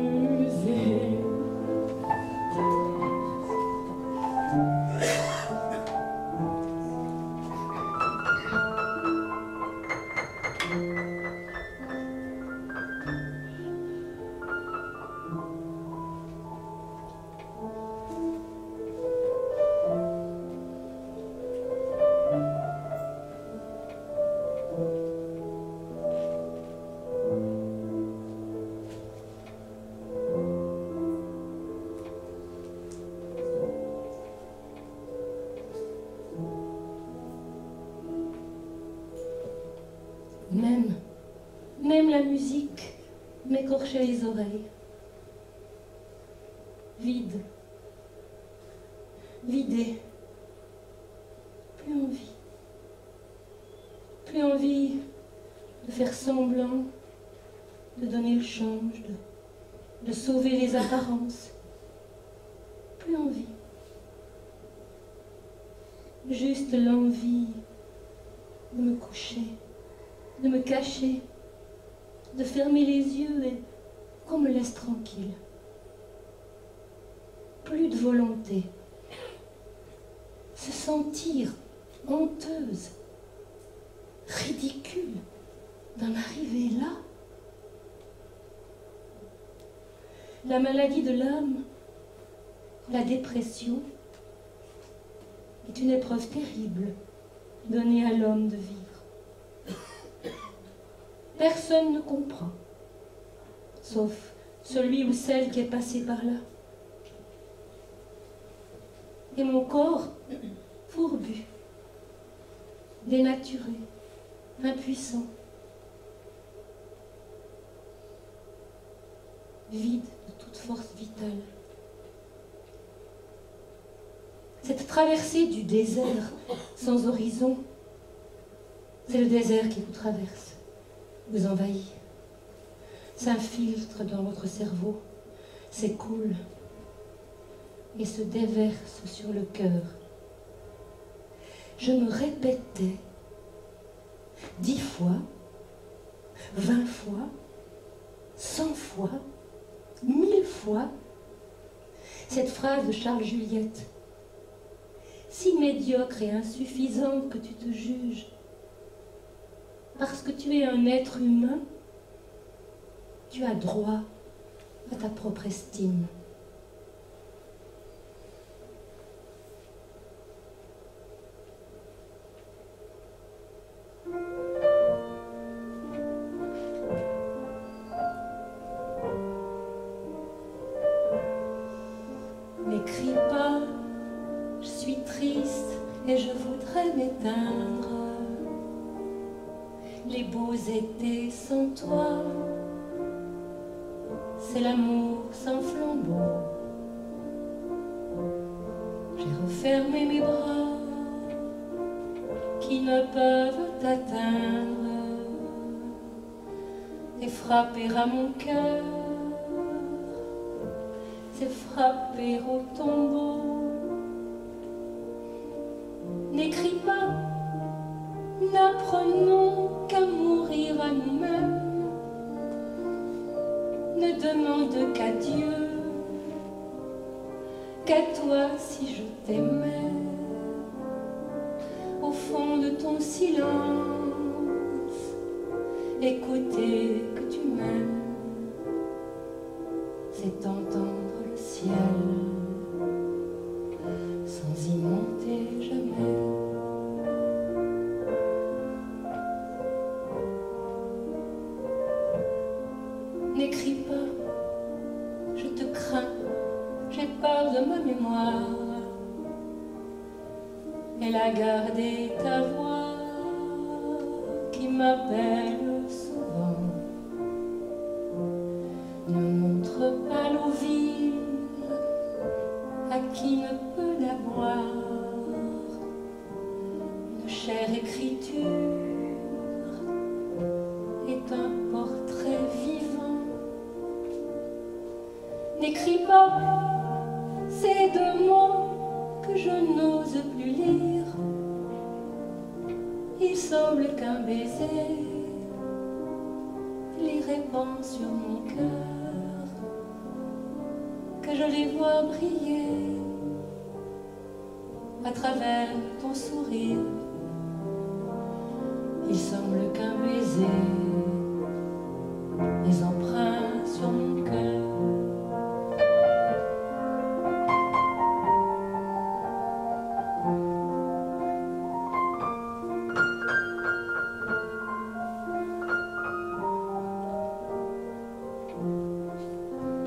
Même la musique m'écorchait les oreilles. Vide, vidé, plus envie de faire semblant, de donner le change, de sauver les apparences, plus envie. Juste l'envie de me coucher, de me cacher, de fermer les yeux et qu'on me laisse tranquille. Plus de volonté. Se sentir honteuse, ridicule d'en arriver là. La maladie de l'âme La dépression est une épreuve terrible donnée à l'homme de vivre. Personne ne comprend, sauf celui ou celle qui est passé par là. Et mon corps, fourbu, dénaturé, impuissant, vide de toute force vitale. Cette traversée du désert sans horizon, c'est le désert qui vous traverse, vous envahit, s'infiltre dans votre cerveau, s'écoule et se déverse sur le cœur. Je me répétais 10 fois, 20 fois, 100 fois, 1000 fois cette phrase de Charles Juliette, si médiocre et insuffisante que tu te juges, parce que tu es un être humain, tu as droit à ta propre estime. N'écris pas, je suis triste et je voudrais m'éteindre. Les beaux étés sans toi, c'est l'amour sans flambeau. J'ai refermé mes bras qui ne peuvent t'atteindre et frapper à mon cœur, c'est frapper au tombeau. N'écris pas, n'apprenons qu'à mourir à nous-mêmes. Ne demande qu'à Dieu, qu'à toi si je t'aimais. Au fond de ton silence, écouter que tu m'aimes, c'est entendre le ciel sans y monter jamais. N'écris pas, je te crains, j'ai peur de ma mémoire. Elle a gardé ta voix qui m'appelle souvent. Ne montre pas l'eau vive à qui ne peut la boire. Une chère écriture est un portrait vivant. N'écris pas ces 2 mots que je n'ose plus lire. Il semble qu'un baiser les répand sur mon cœur, que je les vois briller à travers ton sourire. Il semble qu'un baiser les emprunts sur mon cœur.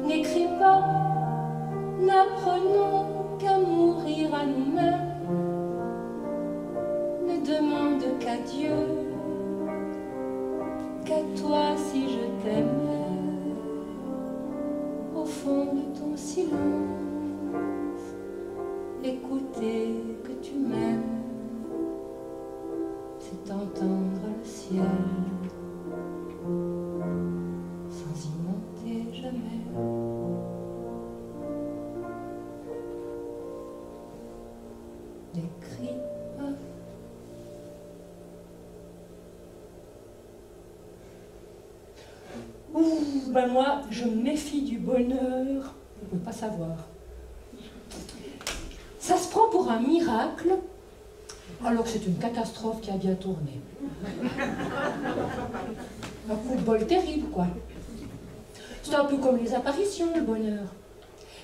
N'écris pas, n'apprenons qu'à mourir à nous-mêmes. Ne demande qu'à Dieu, qu'à toi si je t'aimais. Au fond de ton silence, écouter que tu m'aimes, c'est entendre le ciel sans y monter jamais. N'écris pas. Ouh, ben moi, je me méfie du bonheur. On ne peut pas savoir. Ça se prend pour un miracle, alors que c'est une catastrophe qui a bien tourné. Un coup de bol terrible, quoi. C'est un peu comme les apparitions, le bonheur.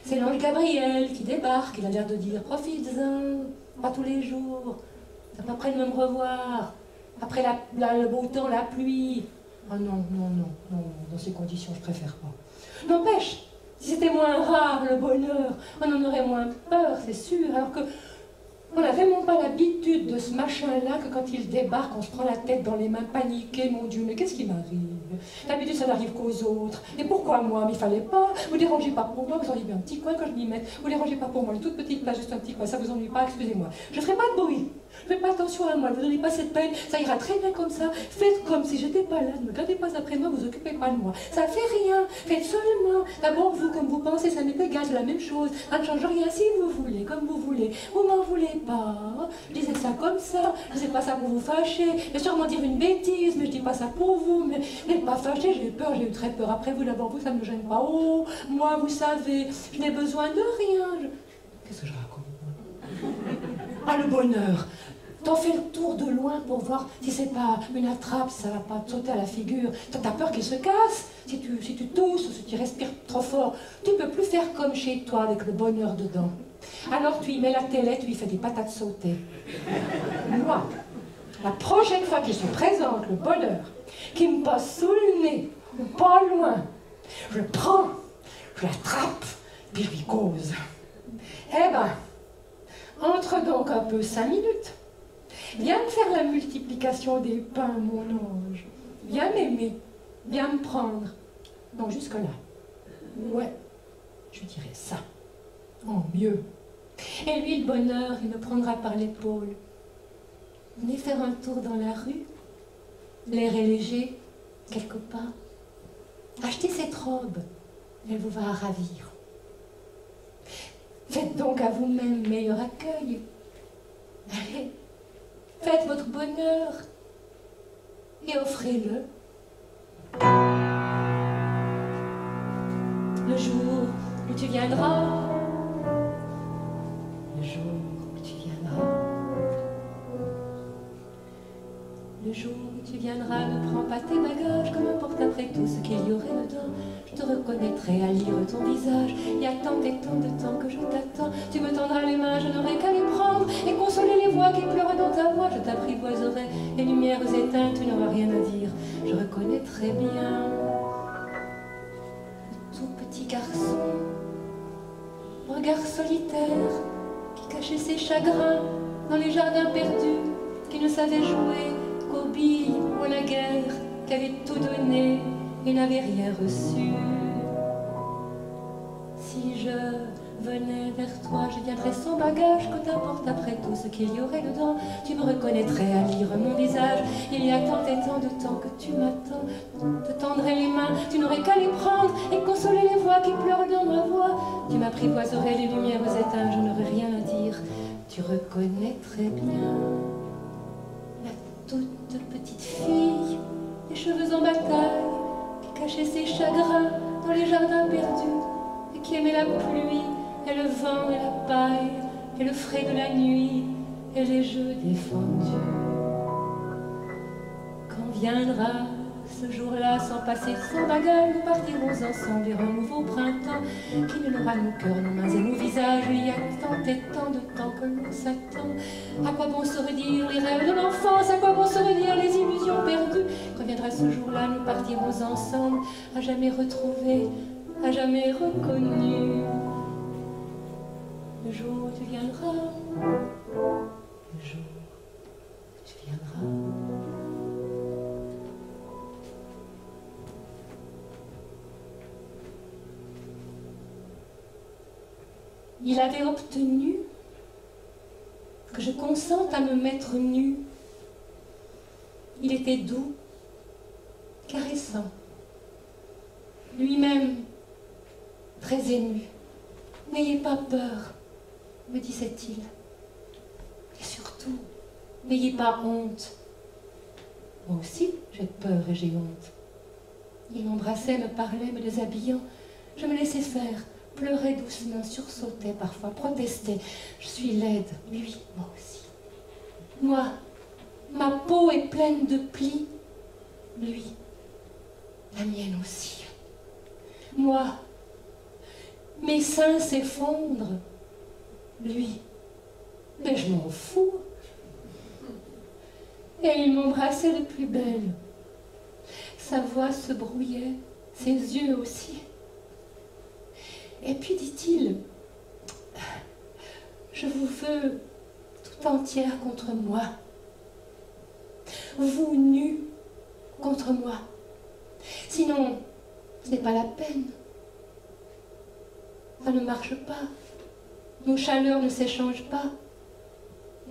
C'est l'ange Gabriel qui débarque, il a l'air de dire « Profites-en, pas tous les jours, t'es pas près de me revoir, après le beau temps, la pluie. » Ah non, non, non, non, dans ces conditions, je préfère pas. N'empêche, si c'était moins rare le bonheur, on en aurait moins peur, c'est sûr, alors que on n'a vraiment pas l'habitude de ce machin-là que quand il débarque, on se prend la tête dans les mains paniqué, mon Dieu, mais qu'est-ce qui m'arrive? D'habitude, ça n'arrive qu'aux autres. Et pourquoi moi? Mais il fallait pas. Vous dérangez pas pour moi, vous enlevez un petit coin quand je m'y mette. Vous dérangez pas pour moi, une toute petite place, juste un petit coin, ça vous ennuie pas, excusez-moi. Je ferai pas de bruit. Faites pas attention à moi, ne vous donnez pas cette peine, ça ira très bien comme ça. Faites comme si j'étais pas là, ne me gardez pas après moi, vous occupez pas de moi. Ça fait rien, faites seulement. D'abord, vous, comme vous pensez, ça m'est égal, c'est la même chose. Ça ne change rien si vous voulez, comme vous voulez. Vous m'en voulez pas. Je disais ça comme ça, je sais pas ça pour vous fâcher. Je vais sûrement dire une bêtise, mais je dis pas ça pour vous. Mais n'êtes pas fâché, j'ai eu peur, j'ai eu très peur. Après vous, d'abord, vous, ça ne me gêne pas. Oh, moi, vous savez, je n'ai besoin de rien. Qu'est-ce que je raconte? Ah, le bonheur! T'en fais le tour de loin pour voir si c'est pas une attrape, si ça va pas te sauter à la figure. T'as peur qu'il se casse. Si tu tousses ou si tu respires trop fort, tu peux plus faire comme chez toi avec le bonheur dedans. Alors tu y mets la télé, tu lui fais des patates sautées. Moi, la prochaine fois qu'il se présente, le bonheur, qui me passe sous le nez, ou pas loin, je le prends, je l'attrape, puis je lui cause. Eh ben, entre donc un peu 5 minutes. Viens me faire la multiplication des pains, mon ange. Viens m'aimer, viens me prendre. Non, jusque-là. Ouais, je dirais ça. En mieux. Et lui, le bonheur, il me prendra par l'épaule. Venez faire un tour dans la rue. L'air est léger, quelque part. Achetez cette robe, elle vous va ravir. Faites donc à vous-même meilleur accueil. Allez, faites votre bonheur et offrez-le. Le jour où tu viendras, le jour où tu viendras, le jour où tu viendras, ne prends pas tes bagages, comme importe après tout ce qu'il y aurait dedans. Je te reconnaîtrai à lire ton visage. Il y a tant et tant de temps que je t'attends. Tu me tendras les mains, je n'aurai qu'à les prendre et consoler les voix qui pleurent dans ta voix. Je t'apprivoiserai, les lumières éteintes, tu n'auras rien à dire. Je reconnaîtrai bien le tout petit garçon, regard solitaire, qui cachait ses chagrins dans les jardins perdus, qui ne savait jouer qu'aux billes ou à la guerre, qui avait tout donné et n'avait rien reçu. Si je venais vers toi, je viendrais sans bagage, que t'importe après tout ce qu'il y aurait dedans. Tu me reconnaîtrais à lire mon visage. Il y a tant et tant de temps que tu m'attends. Te tendrais les mains, tu n'aurais qu'à les prendre et consoler les voix qui pleurent dans ma voix. Tu m'apprivoiserais les lumières éteintes, je n'aurais rien à dire. Tu reconnaîtrais bien la toute petite fille, les cheveux en bataille, qui cachait ses chagrins dans les jardins perdus, et qui aimait la pluie, et le vent, et la paille, et le frais de la nuit, et les jeux défendus. Quand viendra ce jour-là, sans passer sans bagarre, nous partirons ensemble vers un nouveau printemps, qui ne n'aura nos cœurs, nos mains et nos visages. Il y a tant et tant de temps que l'on s'attend. À quoi bon se redire les rêves de l'enfance? À quoi bon se redire les illusions perdues? Quand viendra ce jour-là, nous partirons ensemble, à jamais retrouvés, à jamais reconnus. Le jour où tu viendras, le jour où tu viendras. Il avait obtenu que je consente à me mettre nue. Il était doux, caressant, lui-même très ému. N'ayez pas peur, me disait-il. Et surtout, n'ayez pas honte. Moi aussi, j'ai peur et j'ai honte. Il m'embrassait, me parlait, me déshabillant. Je me laissais faire. Pleurait doucement, sursautait parfois, protestait. Je suis laide, lui, moi aussi. Moi, ma peau est pleine de plis. Lui, la mienne aussi. Moi, mes seins s'effondrent. Lui, mais je m'en fous. Et il m'embrassait de plus belle. Sa voix se brouillait, ses yeux aussi. Et puis dit-il, je vous veux tout entière contre moi. Vous nus contre moi. Sinon, ce n'est pas la peine. Ça ne marche pas. Nos chaleurs ne s'échangent pas.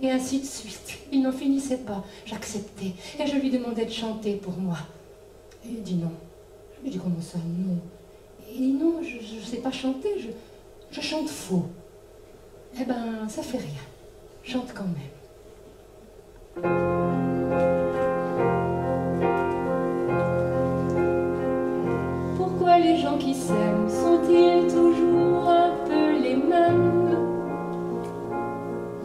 Et ainsi de suite. Il n'en finissait pas. J'acceptais. Et je lui demandais de chanter pour moi. Et il dit non. Je lui dis comment ça, non? Et il dit non, je ne sais pas chanter, je chante faux. Eh ben, ça fait rien. Chante quand même. Pourquoi les gens qui s'aiment sont-ils toujours un peu les mêmes?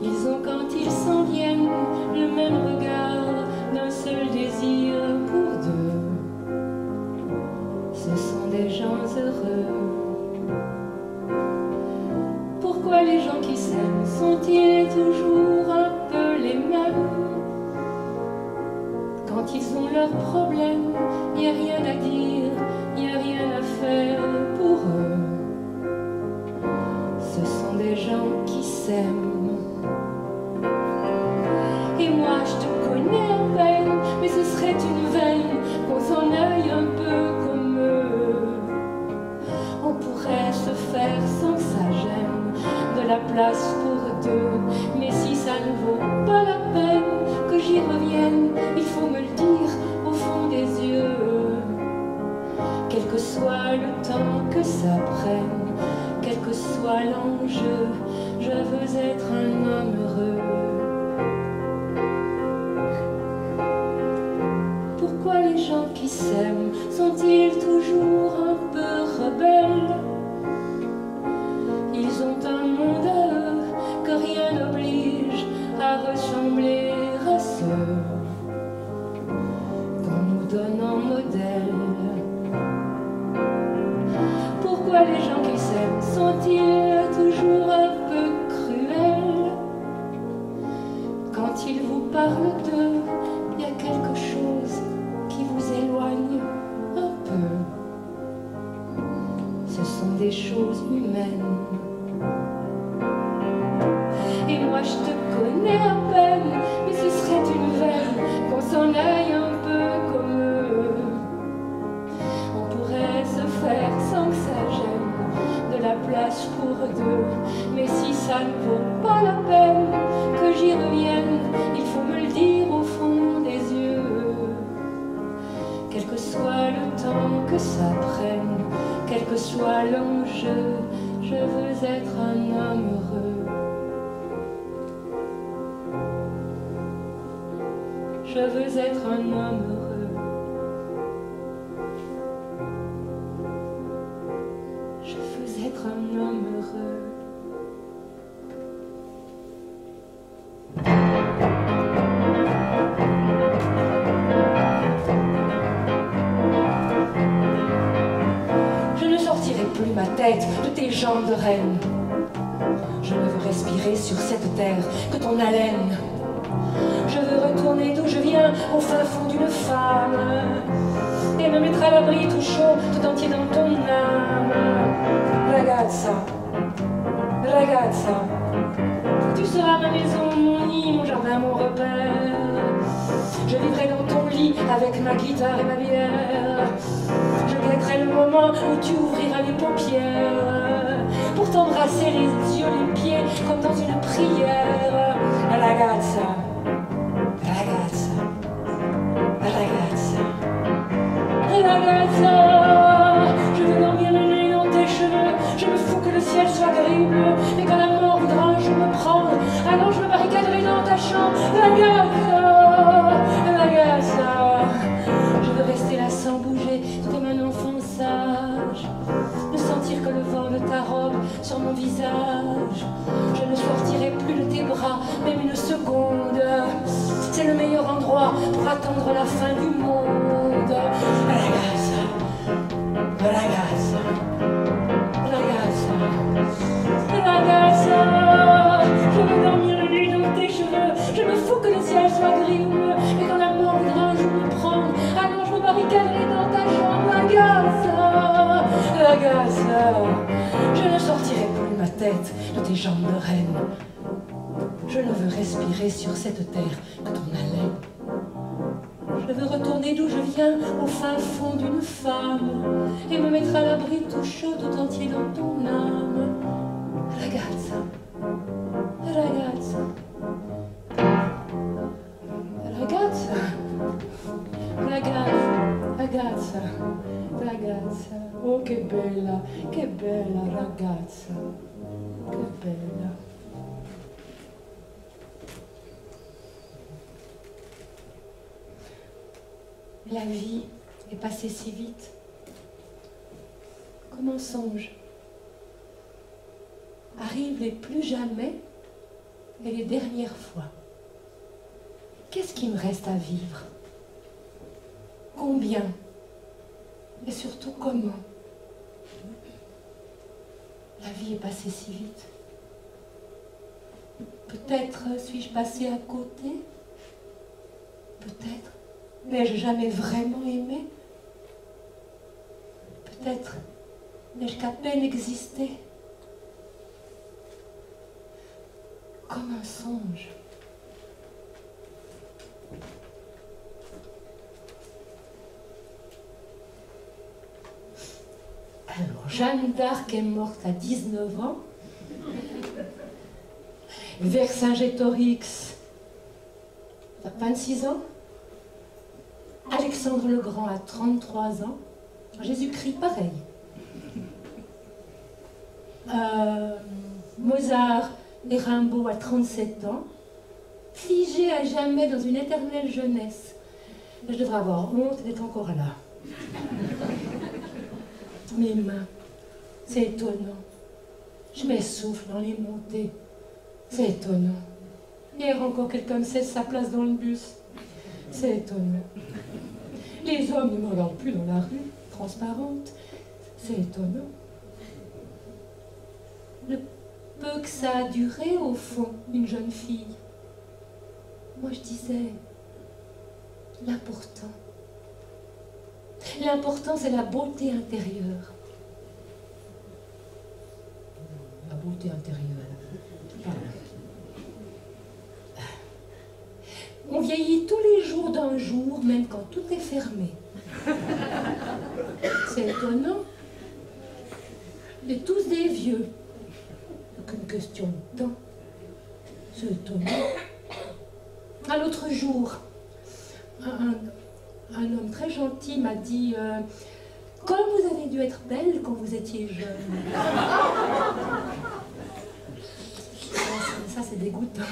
Ils ont quand ils s'en viennent le même regard d'un seul désir pour deux. Ce sont des gens heureux. Pourquoi les gens qui s'aiment sont-ils toujours un peu les mêmes? Quand ils ont leurs problèmes, il n'y a rien à dire, il n'y a rien à faire pour eux. Ce sont des gens qui s'aiment. Et moi je te connais à peine, mais ce serait une veine qu'on s'en aille un peu comme eux. On pourrait se faire sans que ça gêne, de la place pour deux. Mais si ça ne vaut pas la peine que j'y revienne, il faut me le dire au fond des yeux. Quel que soit le temps que ça prenne, quel que soit l'enjeu, je veux être un homme heureux. Pourquoi les gens qui s'aiment sont-ils toujours un peu rebelles? Ils ont un monde à eux que rien n'oblige à ressembler à ceux qu'on nous donne en modèle. Pourquoi les gens qui s'aiment sont-ils toujours un peu cruels? Quand ils vous parlent d'eux, il y a quelque chose qui vous éloigne un peu. Ce sont des choses humaines. Et moi je te connais à peine, mais ce serait une veine qu'on s'en aille un peu comme eux. On pourrait se faire sans que ça gêne, de la place pour deux. Mais si ça ne vaut pas la peine que j'y revienne, il faut me le dire au fond des yeux. Quel que soit le temps que ça prenne, quel que soit l'enjeu, je veux être un homme heureux. Je veux être un homme heureux. Je veux être un homme heureux. Je ne sortirai plus ma tête de tes jambes de reine. Je ne veux respirer sur cette terre que ton haleine. Je veux retourner d'où je viens, au fin fond d'une femme, et me mettre à l'abri tout chaud, tout entier dans ton âme. Ragazza, ragazza, tu seras ma maison, mon nid, mon jardin, mon repère. Je vivrai dans ton lit avec ma guitare et ma bière. Je guetterai le moment où tu ouvriras les paupières pour t'embrasser les yeux, les pieds, comme dans une prière. Ragazza, ragazza, ragazza, ragazza, je veux dormir le nez dans tes cheveux. Je me fous que le ciel soit gris bleu, et quand la mort voudra un jour me prendre, alors je me barricaderai dans ta chambre. Ragazza, ragazza, je veux rester là sans bouger, comme un enfant sage, ne sentir que le vent de ta robe sur mon visage. Je ne sortirai plus de tes bras, même une seconde. C'est le meilleur endroit pour attendre la fin du monde. Ragazza, ragazza, ragazza. tête, de tes jambes de reine. Je ne veux respirer sur cette terre que ton haleine. Je veux retourner d'où je viens, au fin fond d'une femme, et me mettre à l'abri tout chaud, tout entier dans ton âme. Ragazza, ragazza, ragazza, ragazza, ragazza, ragazza. Oh, che bella ragazza, che bella. La vie est passée si vite, comme un songe. Arrivent les plus jamais et les dernières fois. Qu'est-ce qui me reste à vivre? Combien? Et surtout comment? La vie est passée si vite. Peut-être suis-je passée à côté? Peut-être. N'ai-je jamais vraiment aimé? Peut-être n'ai-je qu'à peine existé? Comme un songe. Alors, Jeanne d'Arc est morte à 19 ans. Vercingétorix à 26 ans. Alexandre le Grand à 33 ans. Jésus-Christ, pareil. Mozart et Rimbaud à 37 ans. Figés à jamais dans une éternelle jeunesse. Je devrais avoir honte d'être encore là. Mes mains, c'est étonnant. Je m'essouffle dans les montées. C'est étonnant. Hier encore, quelqu'un me cède sa place dans le bus. C'est étonnant. Les hommes ne me regardent plus dans la rue, transparente. C'est étonnant. Le peu que ça a duré, au fond, une jeune fille. Moi, je disais, l'important. L'important, c'est la beauté intérieure. La beauté intérieure. On vieillit tous les jours d'un jour, même quand tout est fermé. C'est étonnant. On est tous des vieux. Aucune question de temps. C'est étonnant. À l'autre jour, un homme très gentil m'a dit comme vous avez dû être belle quand vous étiez jeune. Ça c'est dégoûtant.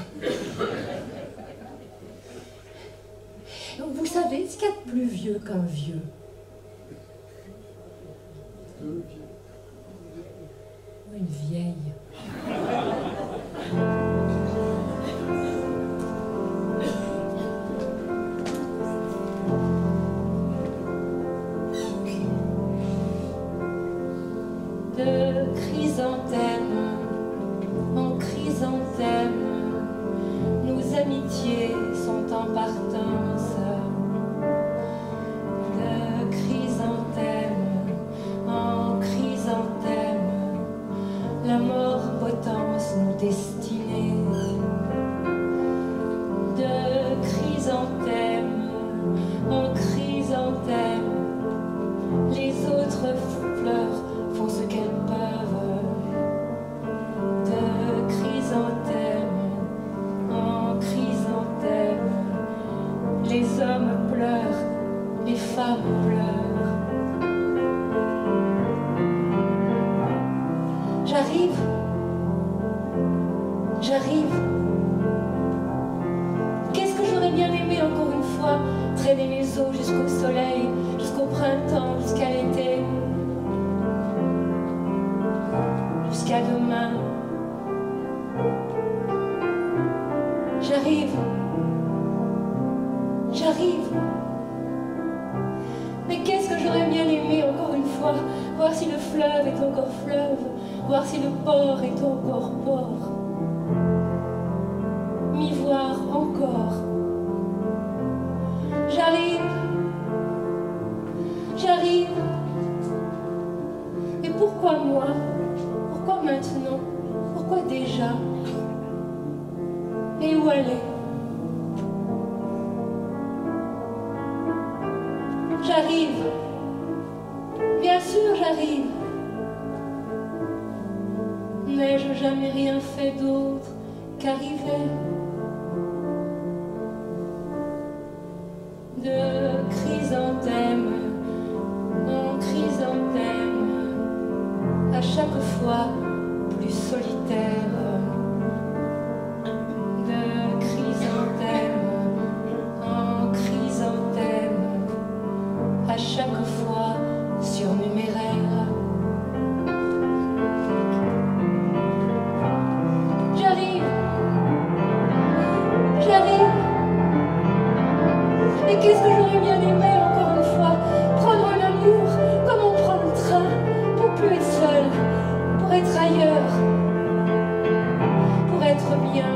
Donc vous savez ce qu'il y a de plus vieux qu'un vieux? Une vieille. De chrysanthème en chrysanthème, nos amitiés sont en partance. De chrysanthème en chrysanthème, la mort potence nos destinées. De chrysanthème en chrysanthème, les autres fleurs font ce qu'elles peuvent. De chrysanthème en chrysanthème, les hommes pleurent, les femmes pleurent. J'arrive, j'arrive. Qu'est-ce que j'aurais bien aimé encore une fois, traîner mes os jusqu'au soleil, jusqu'au printemps, jusqu'à l'été. Jusqu'à demain. J'arrive. J'arrive. Mais qu'est-ce que j'aurais bien aimé encore une fois, voir si le fleuve est encore fleuve, voir si le port est encore port. M'y voir encore. J'arrive. J'arrive. Et pourquoi moi? Pourquoi maintenant? Quoi déjà? Et où aller? J'arrive. Bien sûr, j'arrive. N'ai-je jamais rien fait d'autre qu'arriver? De chrysanthème en chrysanthème, à chaque fois plus solitaire. De chrysanthème en chrysanthème, à chaque fois surnuméraire. J'arrive, j'arrive. Mais qu'est-ce que j'aurais bien aimé, encore une fois, prendre l'amour comme on prend le train, pour plus être seul, pour être ailleurs, pour être bien.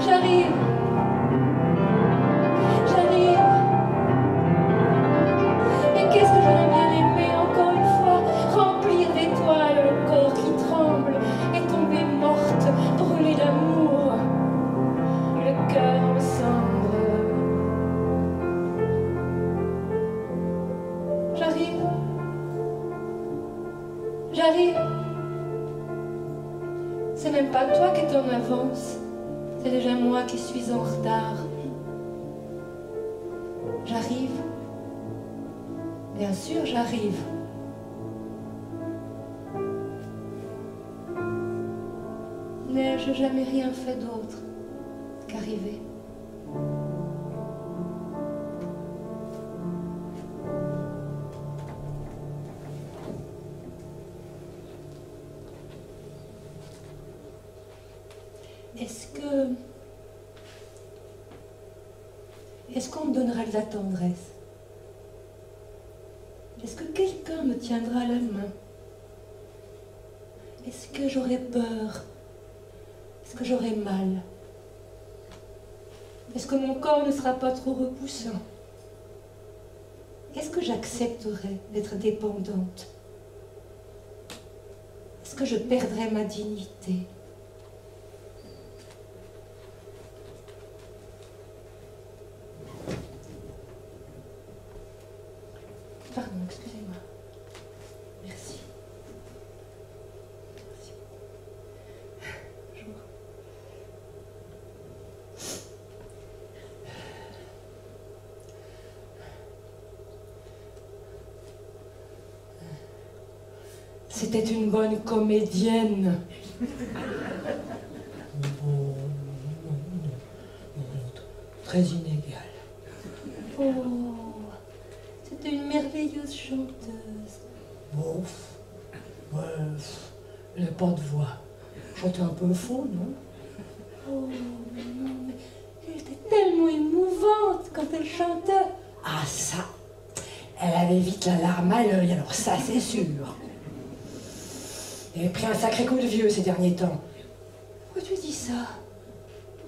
J'arrive, j'arrive. Mais qu'est-ce que j'aurais bien aimé, encore une fois, remplir d'étoiles le corps qui tremble et tomber morte, brûlée d'amour, le cœur en cendres. J'arrive, j'arrive. C'est même pas toi qui es en avance, c'est déjà moi qui suis en retard. J'arrive. Bien sûr, j'arrive. N'ai-je jamais rien fait d'autre qu'arriver? Est-ce qu'on me donnera de la tendresse? Est-ce que quelqu'un me tiendra la main? Est-ce que j'aurai peur? Est-ce que j'aurai mal? Est-ce que mon corps ne sera pas trop repoussant? Est-ce que j'accepterai d'être dépendante? Est-ce que je perdrai ma dignité? Pardon, excusez-moi. Merci. Merci. Bonjour. C'était une bonne comédienne. Bon, très inégale. Oh. C'était une merveilleuse chanteuse. Bon, ouais, elle n'a pas de voix. Chantait un peu faux, non? Oh non, mais elle était tellement émouvante quand elle chantait. Ah ça, elle avait vite la larme à l'œil, alors ça c'est sûr. Elle avait pris un sacré coup de vieux ces derniers temps. Pourquoi tu dis ça?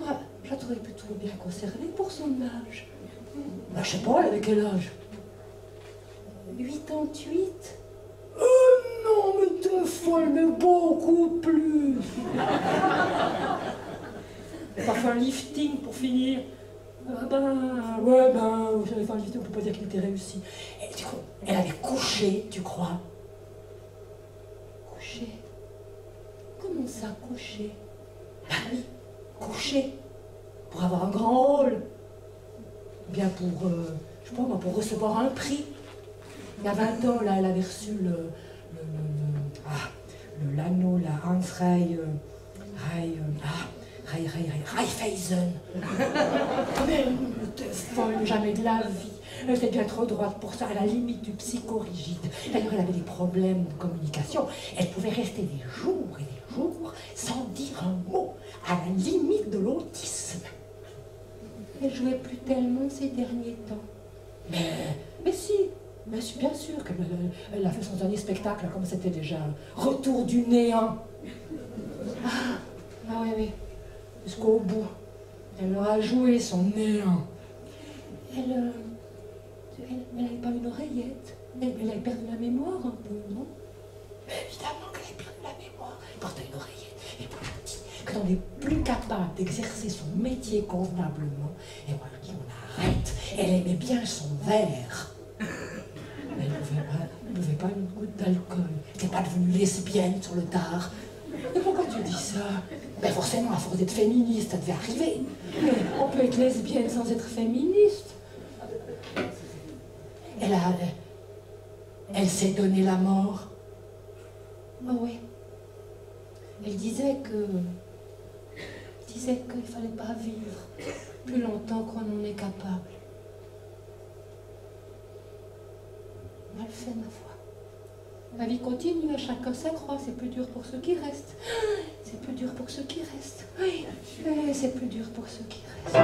Moi, je la trouvais plutôt bien conservée pour son âge. Bah, je sais pas, elle avait quel âge? 88? Oh non, mais t'es folle, mais beaucoup plus. Elle a fait un lifting pour finir. Ah ben, ouais, ben, vous savez, faire un lifting, on peut pas dire qu'il était réussi. Et du coup, elle avait couché, tu crois? Couché? Comment ça, couché? Ah oui, couché. Pour avoir un grand rôle. Bien pour, je sais pas moi, pour recevoir un prix. Il y a 20 ans, là, elle avait reçu l'anneau, la Hans Raiffeisen. Mais elle était folle, jamais de la vie. Elle était bien trop droite pour ça, à la limite du psychorigide. D'ailleurs, elle avait des problèmes de communication. Elle pouvait rester des jours et des jours sans dire un mot, à la limite de l'autisme. Elle jouait plus tellement ces derniers temps. Mais si. Mais bien sûr qu'elle a fait son dernier spectacle, comme c'était déjà Retour du néant. Ah oui. Jusqu'au bout. Elle leur a joué son néant. Elle n'avait pas une oreillette. Elle avait perdu la mémoire un peu, non? Mais évidemment qu'elle ait perdu la mémoire. Il portait une oreillette. Et puis je dis que l'on n'est plus capable d'exercer son métier convenablement. Et moi je dis on arrête. Elle aimait bien son verre. Elle ne buvait pas une goutte d'alcool. Elle n'était pas devenue lesbienne sur le tard. Mais pourquoi tu dis ça? Ben forcément, à force d'être féministe, ça devait arriver. Mais on peut être lesbienne sans être féministe. Elle s'est donné la mort. Oh oui. Elle disait qu'il ne fallait pas vivre plus longtemps qu'on en est capable. Mal fait, ma foi. La vie continue, à chacun sa croix, c'est plus dur pour ceux qui restent. C'est plus dur pour ceux qui restent. Oui, c'est plus dur pour ceux qui restent.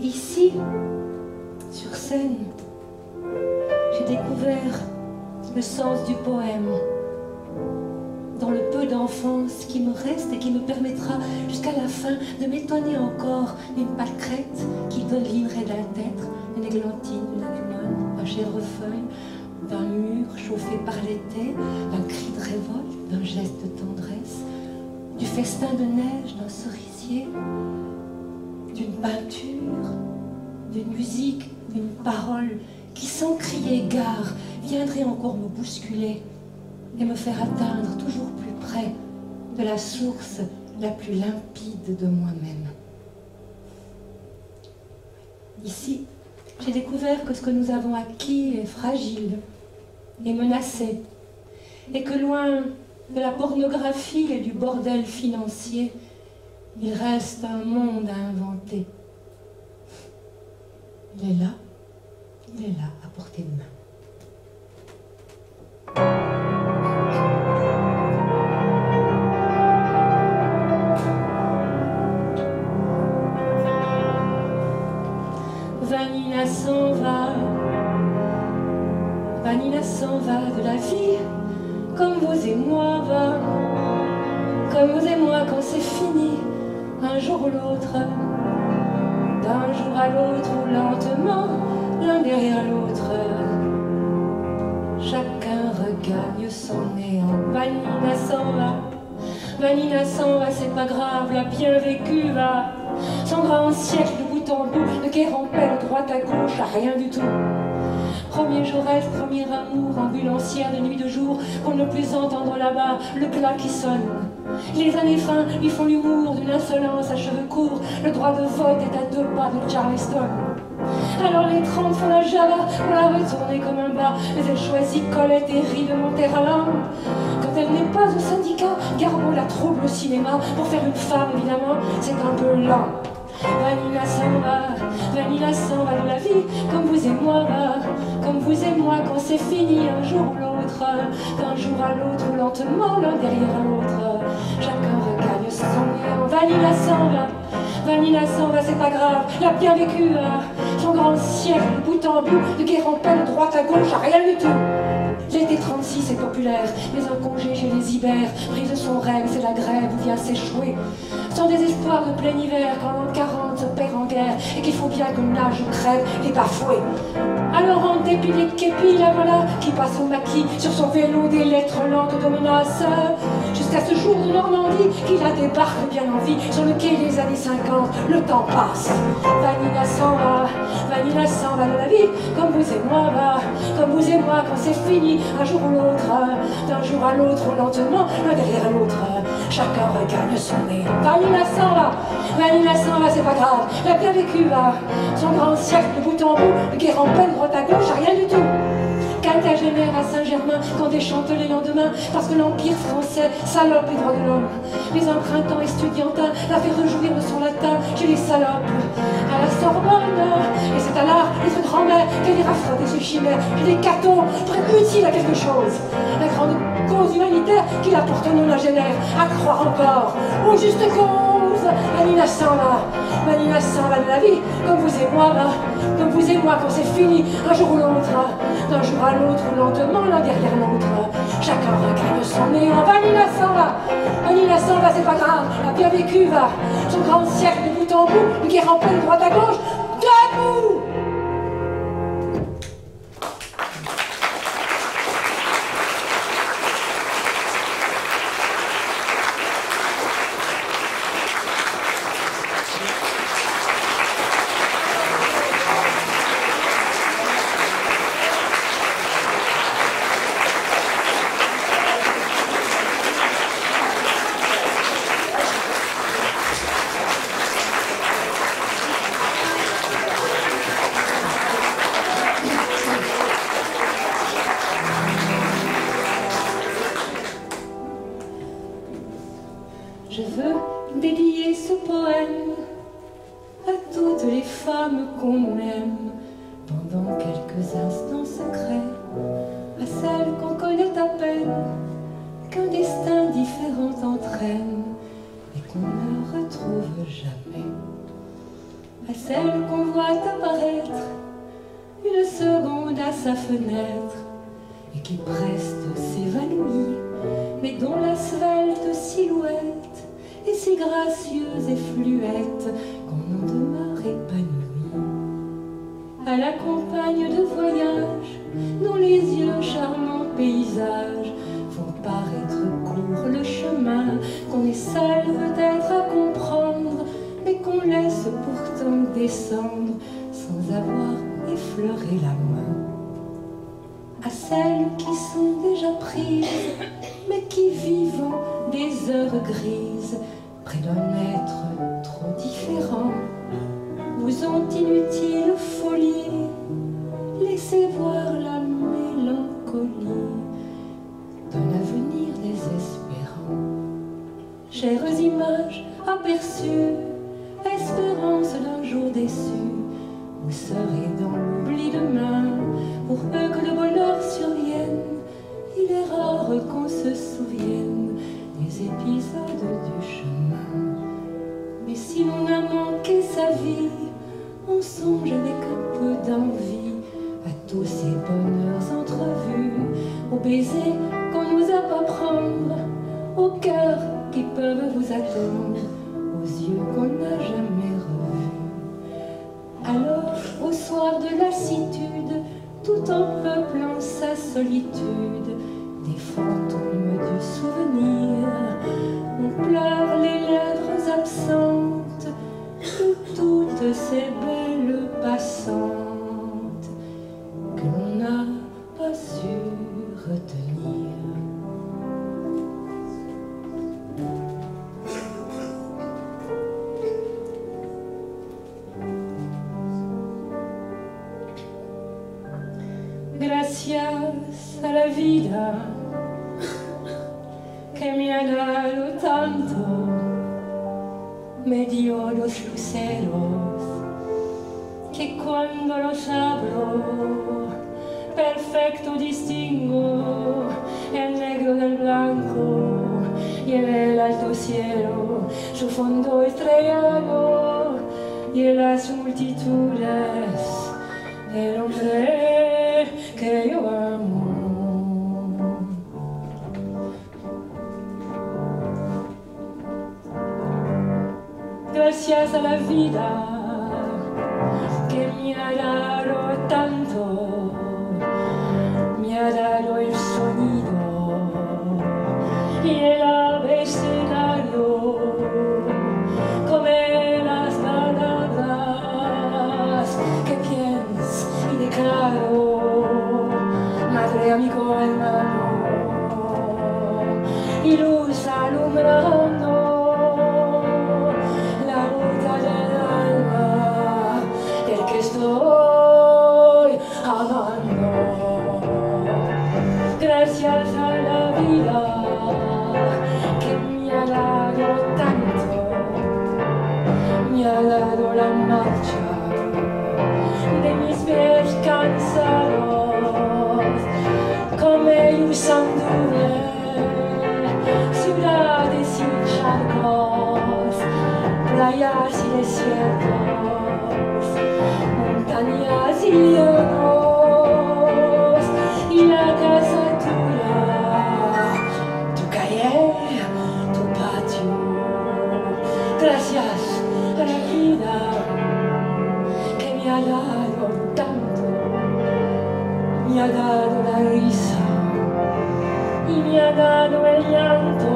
Ici, sur scène, j'ai découvert le sens du poème dans le peu d'enfance qui me reste et qui me permettra jusqu'à la fin de m'étonner encore d'une pâquerette qui devinerait d'un têtre, d'une églantine, d'une anémone, d'un chèvrefeuille, d'un mur chauffé par l'été, d'un cri de révolte, d'un geste de tendresse, du festin de neige d'un cerisier, d'une peinture, d'une musique, d'une parole qui, sans crier gare, viendrait encore me bousculer et me faire atteindre toujours plus près de la source la plus limpide de moi-même. Ici, j'ai découvert que ce que nous avons acquis est fragile et menacé, et que loin de la pornographie et du bordel financier, il reste un monde à inventer. Il est là, à portée de main. Vanina s'en va, Vanina s'en va de la vie, comme vous et moi va, comme vous et moi quand c'est fini, un jour ou l'autre, d'un jour à l'autre ou lentement, l'un derrière l'autre, chacun regagne son néant. Vanina s'en va, Vanina s'en va, c'est pas grave, la bien vécue va, son grand siècle de bout en bout, de guerre en paix, de droite à gauche, à rien du tout. Premier jour rêve, premier amour, ambulancière de nuit de jour, pour ne plus entendre là-bas le plat qui sonne. Les années fin lui font l'humour d'une insolence à cheveux courts, le droit de vote est à 2 pas de Charleston. Alors les 30 font la java pour la retourner comme un bas, mais elle choisit Colette et rit de monter à l'âme. Quand elle n'est pas au syndicat, Garbo la trouble au cinéma, pour faire une femme évidemment, c'est un peu lent. Vanina s'en va de la vie, comme vous et moi va, comme vous et moi quand c'est fini, un jour ou l'autre, d'un jour à l'autre ou lentement, l'un derrière l'autre, chacun regagne son néant. Vanina s'en va, c'est pas grave, l'a bien vécu, son grand siècle de bout en bout, de guerre en paix, de droite à gauche, à rien du tout. L'été 36 est populaire, mais un congé chez les Ibères brise son rêve, c'est la grève vient s'échouer. Sans désespoir de plein hiver, quand l'an 40 se perd en guerre, et qu'il faut bien que nage ou crève les bafoués. Alors en dépit des képis, la voilà qui passe au maquis sur son vélo des lettres lentes de menaces. Jusqu'à ce jour de Normandie, qu'il a débarque bien en vie sur le quai des années 50, le temps passe. Vanilla s'en va de la vie, comme vous et moi, va, comme vous et moi quand c'est fini, un jour ou l'autre, d'un jour à l'autre, lentement, l'un derrière l'autre, chacun regagne son nez. Vanilla s'en va, c'est pas grave, elle a bien vécu, va, son grand siècle de bout en bout, le guerre en peine, droite à gauche, rien du tout. Quinquagénaire à Saint-Germain, quand déchante les lendemains, parce que l'Empire français salope les droits de l'homme. Mais un printemps estudiantin l'a fait rejouir de son latin chez les salopes. À la Sorbonne, et c'est à l'art et ce grand-mère qu'elle ira frotter ce chimère chez les cathos, très utile à quelque chose. La grande cause humanitaire qui la porte nonagénaire à croire encore aux justes causes. Vanilla s'en va de la vie, comme vous et moi, va, comme vous et moi quand c'est fini, un jour ou l'autre, d'un jour à l'autre, lentement, l'un derrière l'autre, chacun regagne son néant. Vanilla s'en va, c'est pas grave, a bien vécu, va, son grand siècle de bout en bout, le guerre en peine, droite à gauche, debout. Je veux dédier ce poème à toutes les femmes qu'on aime pendant quelques instants secrets, à celles qu'on connaît à peine, qu'un destin différent entraîne et qu'on ne retrouve jamais, à celles qu'on voit apparaître une seconde à sa fenêtre et qui presque s'évanouit, mais dont la svelte silhouette est si gracieuse et fluette qu'on en demeure épanoui. À la campagne de voyage, dont les yeux charmants paysages font paraître court le chemin qu'on est seul peut-être à comprendre, mais qu'on laisse pourtant descendre sans avoir effleuré la main. À celles qui sont déjà prises, mais qui vivent des heures grises, près d'un être trop différent, vous ont inutile folie, laissez voir la mélancolie d'un avenir désespérant. Chères images aperçues, espérance d'un jour déçu, vous serez dans l'oubli demain, pour peu que le bonheur survienne. Il est rare qu'on se souvienne des épisodes du chemin. Mais si l'on a manqué sa vie, on songe avec un peu d'envie à tous ces bonheurs entrevus, aux baisers qu'on n'osa pas prendre, aux cœurs qui peuvent vous attendre, aux yeux qu'on n'a jamais revus. Alors, au soir de lassitude, tout en peuplant sa solitude, des fantômes du souvenir, on pleure les lèvres absentes de toutes ces belles passantes que l'on n'a pas su retenir. Gracias a la vida que me ha dado tanto, me dio los luceros que cuando los abro perfecto distingo el negro del blanco y en el alto cielo su fondo estrellado y en las multitudes el hombre que yo amo. gracias a la vida que me ha dado tanto, me ha dado el sonido y el abecedario, como las palabras que pienso y declaro, madre, amigo, hermano, y luz alumbrando la ruta del alma del que estoy amando. Gracias a la vida que me ha dado tanto, me ha dado la marcha de mis pies cansados, como ellos anduve, ciudades y charcos, playas y desiertos, montañas y llanos, y la casa tuya, tu calle, tu patio. Gracias a la vida que me ha dado tanto, me ha dado la risa y me ha dado el llanto.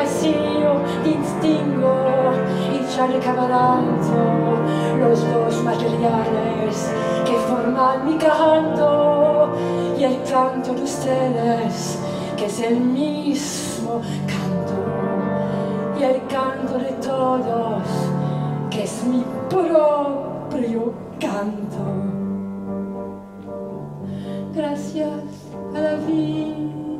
Así yo distingo y ya recabalando los dos materiales que forman mi canto y el canto de ustedes, que es el mismo canto, y el canto de todos, que es mi propio canto. Gracias a la vida,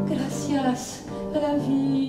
gracias a la vida.